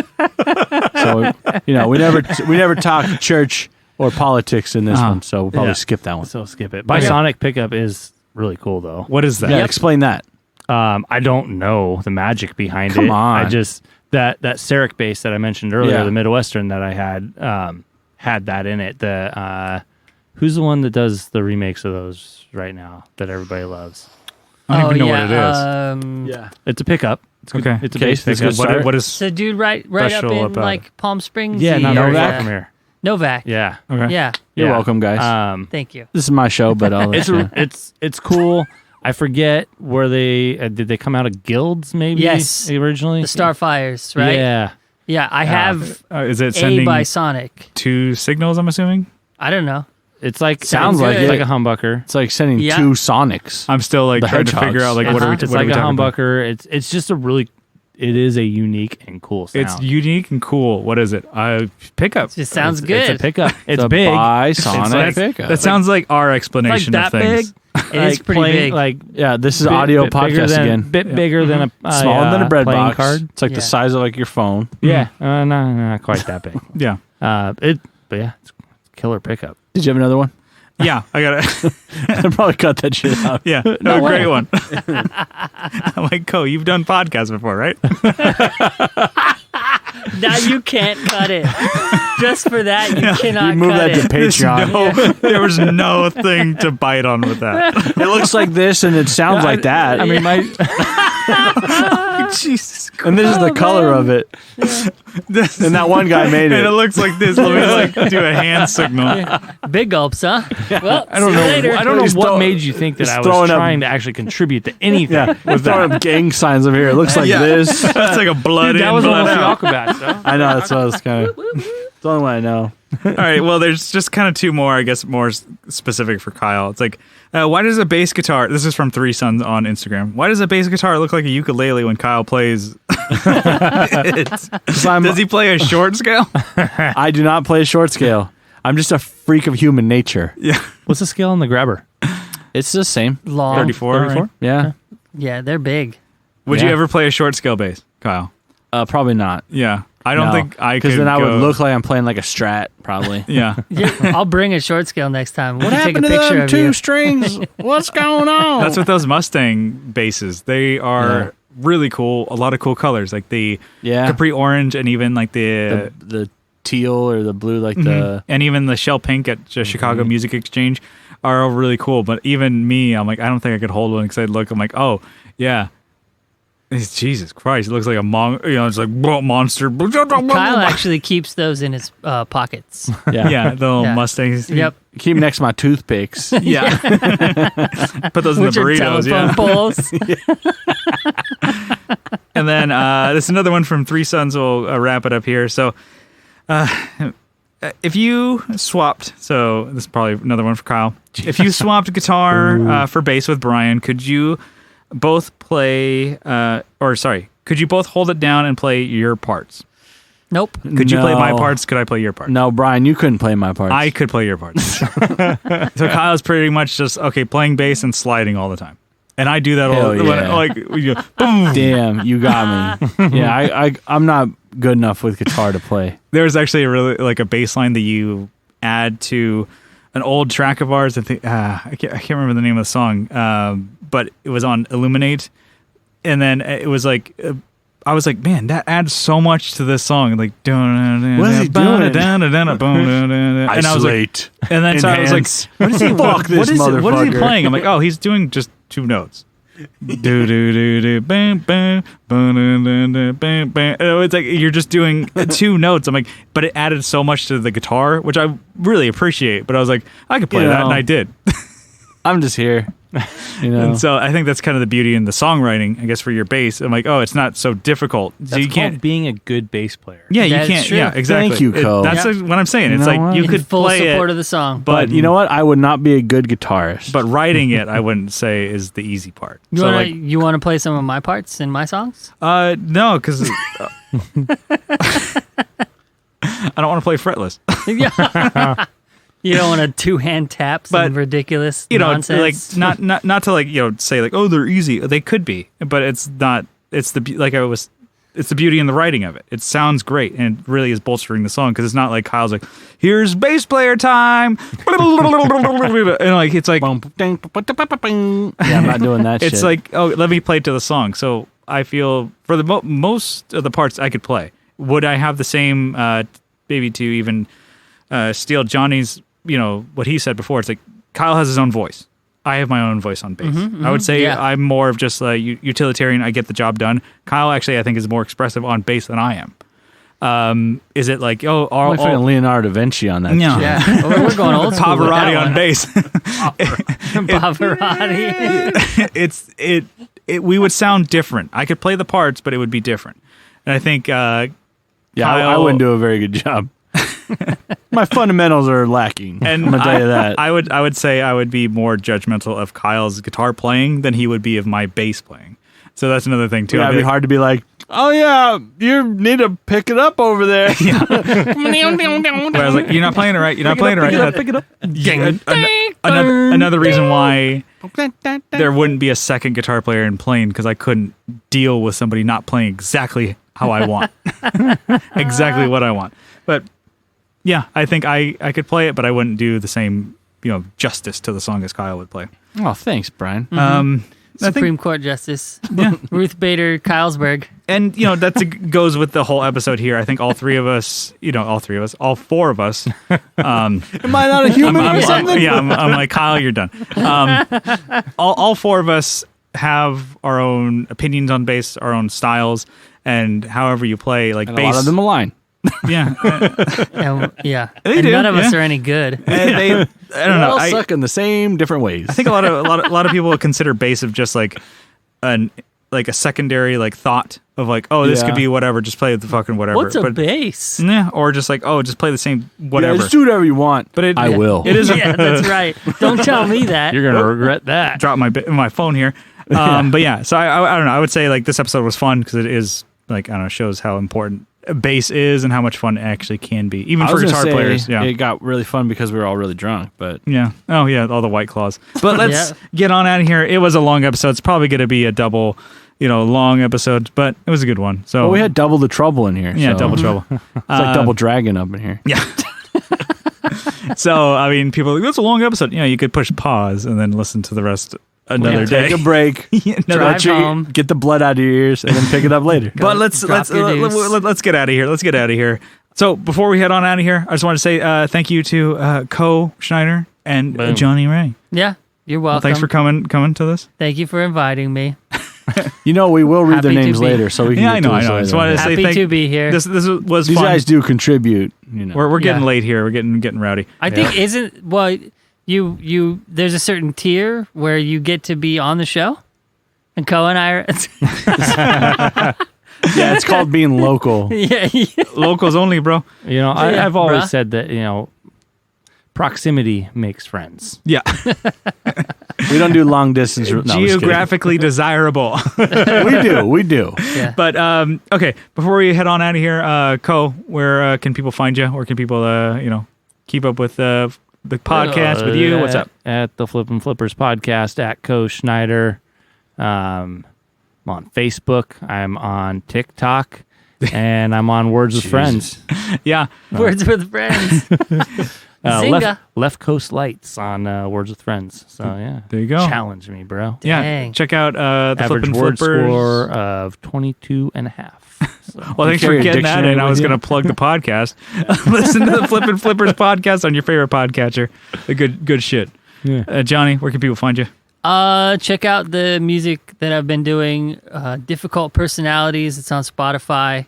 So we never talk church or politics in this one, so we'll probably skip that one. So skip it. Bisonic pickup is really cool though. what is that? Yeah, explain that. I don't know the magic behind Come it. on. I just that Seric bass that I mentioned earlier, Yeah. the Midwestern that I had that in it. The who's the one that does the remakes of those right now that everybody loves? I don't even know what it is. Yeah. It's a pickup. It's good. Okay. It's a Okay, bass that's pickup. good start. What is? So, dude, right up Special in about like Palm Springs. Yeah, not very Novak? far from here. Novak. Yeah. Okay. Yeah. You're Yeah. welcome, guys. Thank you. This is my show, but I'll It's it's cool. I forget where they did they come out of guilds maybe? Yes. Originally The Starfires, right? Yeah. Yeah, I have Is it a sending Bisonic. 2 signals? I'm assuming. I don't know. It's like Sounds like it's it. like a humbucker. It's like sending Yeah. 2 Sonics. I'm still like The trying to figure out like what are we? It's It's what are like we a talking about? humbucker. It's just it is a unique and cool sound. It's unique and cool. What is it? Pickup. It just sounds It's good. a pickup. It's the big. Bisonic That's- pickup. That sounds like our Like explanation that of things. big. It is pretty big. Like Yeah, this is bit- audio bit bigger podcast than, again. Bit bigger than a Smaller than a bread playing box. card. It's like Yeah. the size of like your phone. Yeah, no, not quite that big. Yeah. But yeah, it's a killer pickup. Did you have another one? Yeah. I got it. I'll probably cut that shit out. Yeah. No, great one. I'm like, Coe, you've done podcasts before, right? Now you can't cut it. Just for that, you cannot You move cut that to it. Patreon. There was no thing to bite on with that. It looks like this and it sounds like that. I mean, my Jesus Christ. and this is the color of it. And that one guy made And it it. looks like this. Let me like do a hand signal. Big gulps, huh? Well, I don't see you know. later. I don't know He's what throw- made you think that he's I was throwing up- trying to actually contribute to anything. Yeah, we're throwing up gang signs over here. It looks like Yeah. this. That's like a blood Dude, that in, was blood almost out. the Alcabat, so. I know, that's what I was kind of. It's the only one I know. All right. Well, there's just kind of 2 more, I guess, more specific for Kyle. It's like, why does a bass guitar? This is from 3 Sons on Instagram. Why does a bass guitar look like a ukulele when Kyle plays? Does he play a short scale? I do not play short scale. I'm just a freak of human nature. Yeah. What's the scale on the grabber? It's the same. Long. 34. 34? Right? Yeah. Yeah, they're big. Would you Yeah. ever play a short scale bass, Kyle? Probably not. Yeah. I don't think I could. Because then I would go- look like I'm playing like a Strat, probably. Yeah. Yeah, I'll bring a short scale next time. We What can take happened a to picture them of 2 you. strings? What's going on? That's what those Mustang basses. They are really cool. A lot of cool colors, like the Yeah. Capri Orange, and even like the teal or the blue, like the. and even the shell pink at Chicago Music Exchange are all really cool. But even me, I'm like, I don't think I could hold one because I'd look. I'm like, oh yeah, it's, Jesus Christ, it looks like a it's like monster. Kyle actually keeps those in his pockets. Yeah. Yeah, the little Yeah. Mustangs. Yep. Keep 'em next to my toothpicks. Yeah. Put those in Which the are burritos. telephone Yeah. poles. And then this is another one from 3 Sons. We'll wrap it up here. So, if you swapped, so this is probably another one for Kyle. If you swapped guitar for bass with Brian, could you both play? Could you both hold it down and play your parts? Nope. Could you play my No. parts? Could I play your parts? No, Brian, you couldn't play my parts. I could play your parts. So Kyle's pretty much just playing bass and sliding all the time. And I do that all Hell yeah. like you go, boom. Damn, you got me. Yeah, I'm not good enough with guitar to play. There's actually a really like a bass line that you add to an old track of ours. I think I can't remember the name of the song, but it was on Illuminate, and then it was like. I was like, man, that adds so much to this song. Like, what is he doing? And I was like, and then so I was like, what is he? What is he playing? I'm like, oh, he's doing just 2 notes. Do do do do bam bam bam bam bam. It's like you're just doing 2 notes. I'm like, but it added so much to the guitar, which I really appreciate. But I was like, I could play that, and I did. I'm just here. And so I think that's kind of the beauty in the songwriting, I guess, for your bass. I'm like, oh, it's not so difficult. So That's you can't called being a good bass player. Yeah, you That is can't. true. Yeah, exactly. Thank you, Coe. That's what I'm saying. It's know like what? you In could full play support it, of the song. But you know what? I would not be a good guitarist. but writing it, I wouldn't say is the easy part. You want to play some of my parts in my songs? No, because I don't want to play fretless. Yeah. You don't want to 2-hand tap some But, ridiculous You know, nonsense. like not to like say like, oh, they're easy. They could be, but it's not. It's the It's the beauty in the writing of it. It sounds great, and it really is bolstering the song because it's not like Kyle's like, "Here's bass player time," and like it's like, yeah, I'm not doing that shit. it's like, oh, let me play to the song. So I feel for the most of the parts I could play. Would I have the same, maybe to even steal Johnny's, what he said before? It's like Kyle has his own voice. I have my own voice on bass. I would say I'm more of just a utilitarian. I get the job done. Kyle actually, I think, is more expressive on bass than I am. Is it like, oh, I'm fucking Leonardo da Vinci on that? No. shit. Yeah, we're going old school. with Pavarotti that on one. bass? Pavarotti. We would sound different. I could play the parts, but it would be different. And I think, Yeah, Kyle, I wouldn't do a very good job. My fundamentals are lacking. And I'm gonna tell you that. I would say I would be more judgmental of Kyle's guitar playing than he would be of my bass playing. So that's another thing too. Yeah, it'd be hard to be like, oh yeah, you need to pick it up over there. Where I was like, you're not playing it right. You're not playing it right. Pick it up. Another reason why there wouldn't be a second guitar player in playing, because I couldn't deal with somebody not playing exactly how I want, exactly what I want. But yeah, I think I could play it, but I wouldn't do the same justice to the song as Kyle would play. Oh, thanks, Brian. Supreme Court Justice. Yeah. Ruth Bader Kylesberg. And that goes with the whole episode here. I think all four of us. Am I not a human or something? I'm like, Kyle, you're done. All four of us have our own opinions on bass, our own styles, and however you play, like And bass. a lot of them align. Yeah, Yeah. They And do, none of us yeah. are any good. I don't They know. all I suck in the same different ways. think a lot of people consider bass of just like a secondary like thought of like, oh, this Yeah. could be whatever. Just play the fucking whatever. What's a but, bass? yeah, or just like, oh, just play the same whatever. Yeah, just do whatever you want. But I will. It is a Yeah, that's right. Don't tell me that. You're gonna regret that. drop my phone here. But yeah, so I don't know. I would say like this episode was fun because it is like, I don't know, shows how important bass is and how much fun it actually can be, even I for was gonna guitar say players. Yeah. It got really fun because we were all really drunk, but Yeah. Oh yeah, all the White Claws. But let's Yeah. get on out of here. It was a long episode. It's probably going to be a double, long episode, but it was a good one. So we had double the trouble in here. yeah, so. double trouble. It's like double dragon up in here. Yeah. So I mean, people are like, that's a long episode. You could push pause and then listen to the rest another day. Take a break. Drive home. Get the blood out of your ears and then pick it up later. But let's drop your deuce. let's get out of here. Let's get out of here. So before we head on out of here, I just want to say thank you to Coe Schneider and Boom. Johnny Ray. Yeah, you're welcome. Well, thanks for coming to this. Thank you for inviting me. We will read their Happy to names be- later, so we can. Yeah, get I to know. I this just later. wanted to say Happy to be here. This was These fun. guys do contribute. We're getting Yeah. late here. We're getting rowdy. I think you there's a certain tier where you get to be on the show, and Coe and I are. Yeah, it's called being local. yeah. Locals only, bro. Yeah, I've always bruh. said that proximity makes friends. Yeah. We don't do long distance. No, I'm just kidding. Geographically desirable. We do. Yeah. But okay, before we head on out of here, Coe, where can people find you? Or can people keep up with the podcast with you? What's up? At the Flippin Flippers Podcast, at Coe Schneider. I'm on Facebook. I'm on TikTok. And I'm on Words with Friends. Yeah. Words with friends. Zynga. Left Coast Lights on Words with Friends. So yeah, There you go. Challenge me, bro. Yeah, Dang. check out the Average Flippin word Flippers. score of 22.5. So. Well, thanks for carry a getting that dictionary in. I with was you? going to plug the podcast. Listen to the Flippin Flippers podcast on your favorite podcatcher. The good shit. Yeah. Johnny, where can people find you? Check out the music that I've been doing. Difficult Personalities. It's on Spotify.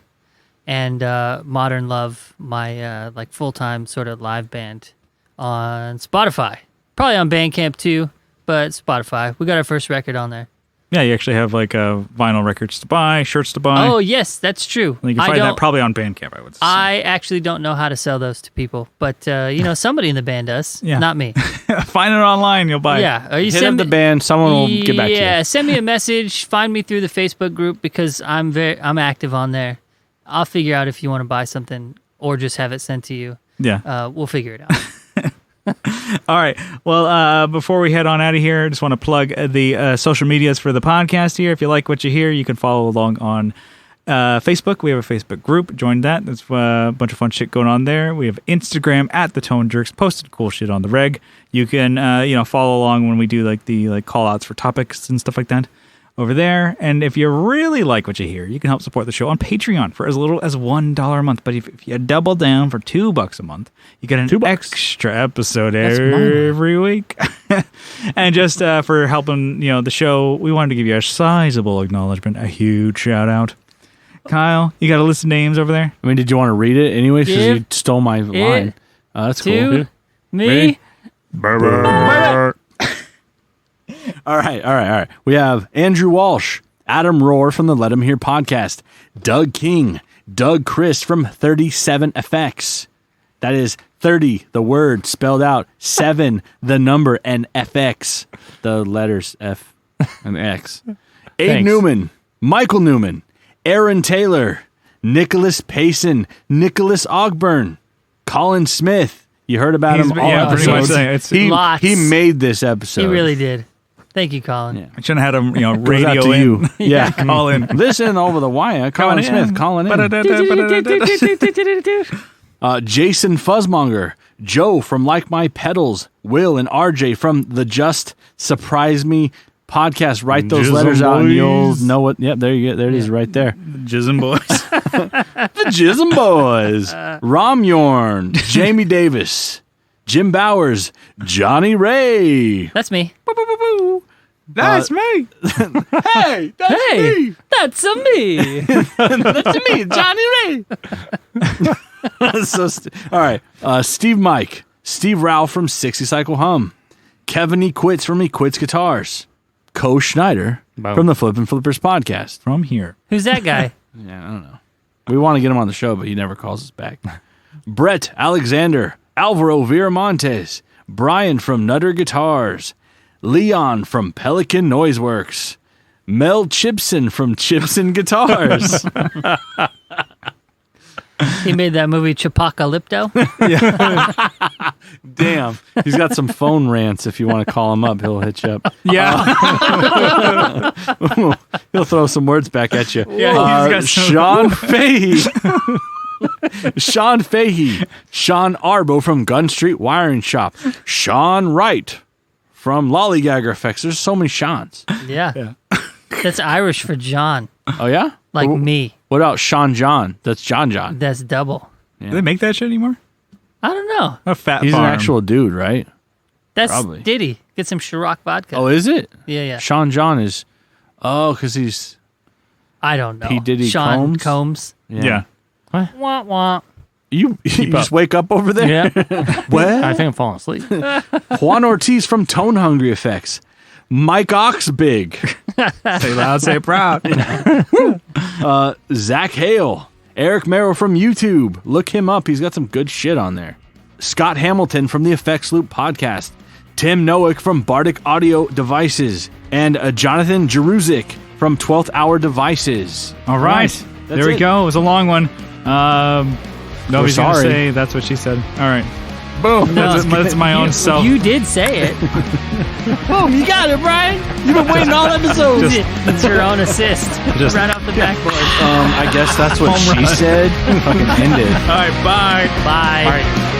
And Modern Love, my like full-time sort of live band on Spotify. Probably on Bandcamp too, but Spotify. We got our first record on there. Yeah, you actually have like vinyl records to buy, shirts to buy. Oh, yes, that's true. And you can find that probably on Bandcamp, I would say. I actually don't know how to sell those to people, but somebody in the band does, Yeah. not me. Find it online, you'll buy it. Yeah, or you Hit send up me, the band. Someone will get back to you. Yeah, send me a message. Find me through the Facebook group because I'm active on there. I'll figure out if you want to buy something or just have it sent to you. Yeah. We'll figure it out. All right. Well, before we head on out of here, I just want to plug the social medias for the podcast here. If you like what you hear, you can follow along on Facebook. We have a Facebook group. Join that. There's a bunch of fun shit going on there. We have Instagram at the Tone Jerks, posted cool shit on the reg. You can follow along when we do like the call outs for topics and stuff like that over there. And if you really like what you hear, you can help support the show on Patreon for as little as $1 a month. But if you double down for $2 a month, you get an extra episode every week. And just for helping the show, we wanted to give you a sizable acknowledgement, a huge shout out. Kyle, you got a list of names over there? I mean, did you want to read it anyway? Because Give you stole my line. That's cool. To me. Ready? All right. We have Andrew Walsh, Adam Rohr from the Let 'Em Hear podcast, Doug King, Doug Chris from 37FX. That is 30, the word spelled out, 7, the number, and FX, the letters F and X. Abe Thanks. Newman, Michael Newman, Aaron Taylor, Nicholas Payson, Nicholas Ogburn, Colin Smith. You heard about him all yeah, pretty much. episodes. It's- He made this episode. He really did. Thank you, Colin. Yeah. I shouldn't have had him, Goes out radio to in. you. Yeah. Call in. Listen over the wire. Colin Smith, calling in. Jason Fuzzmonger, Joe from Like My Pedals, Will and RJ from the Just Surprise Me podcast. Write those Jizzle letters out and you'll boys. know what. Yep, there you go. There it is right there. Jizzin' boys. The Jism Boys, Rom Yorn, Jamie Davis, Jim Bowers, Johnny Ray. That's me. That's me. Hey, that's me. That's a me. That's me, Johnny Ray. All right. Steve Mike, Steve Rao from 60 Cycle Hum, Kevin E. Quits from E. Quits Guitars, Coe Schneider from the Flippin Flippers podcast. From here. Who's that guy? Yeah, I don't know. We want to get him on the show, but he never calls us back. Brett Alexander, Alvaro Viramontes, Brian from Nutter Guitars, Leon from Pelican Noiseworks, Mel Chipson from Chipson Guitars. He made that movie Chapacalypto. Damn. He's got some phone rants. If you want to call him up, he'll hit you up. Yeah. He'll throw some words back at you. Yeah, he's got some- Sean Fahey. Sean Fahey. Sean Arbo from Gun Street Wiring Shop. Sean Wright from Lollygagger Effects. There's so many Seans. Yeah. That's Irish for John. Oh, yeah? Like Wh- me. What about Sean John? That's John John. That's double. Do they make that shit anymore? I don't know. A fat He's farm. an actual dude, right? That's Probably. Diddy. Get some Ciroc vodka. Oh, is it? Yeah. Sean John is... Oh, because he's... I don't know. P. Diddy Sean Combs? Yeah. Wah, wah. You just wake up over there? Yeah. What? I think I'm falling asleep. Juan Ortiz from Tone Hungry Effects. Mike Oxbig. Say loud, say proud. Zach Hale. Eric Merrill from YouTube. Look him up. He's got some good shit on there. Scott Hamilton from the Effects Loop podcast. Tim Nowick from Bardic Audio Devices. And Jonathan Jeruzik from 12th Hour Devices. All right. There we it. go. It was a long one. Nobody's going to sorry. say that's what she said. All right. Boom. That's my own self. You did say it. Boom, you got it, Brian. You've been waiting all episodes. It's your own assist. Just- right off the backboard. I guess that's what Home she run. said. Fucking ended. All right. Bye. Bye. All right.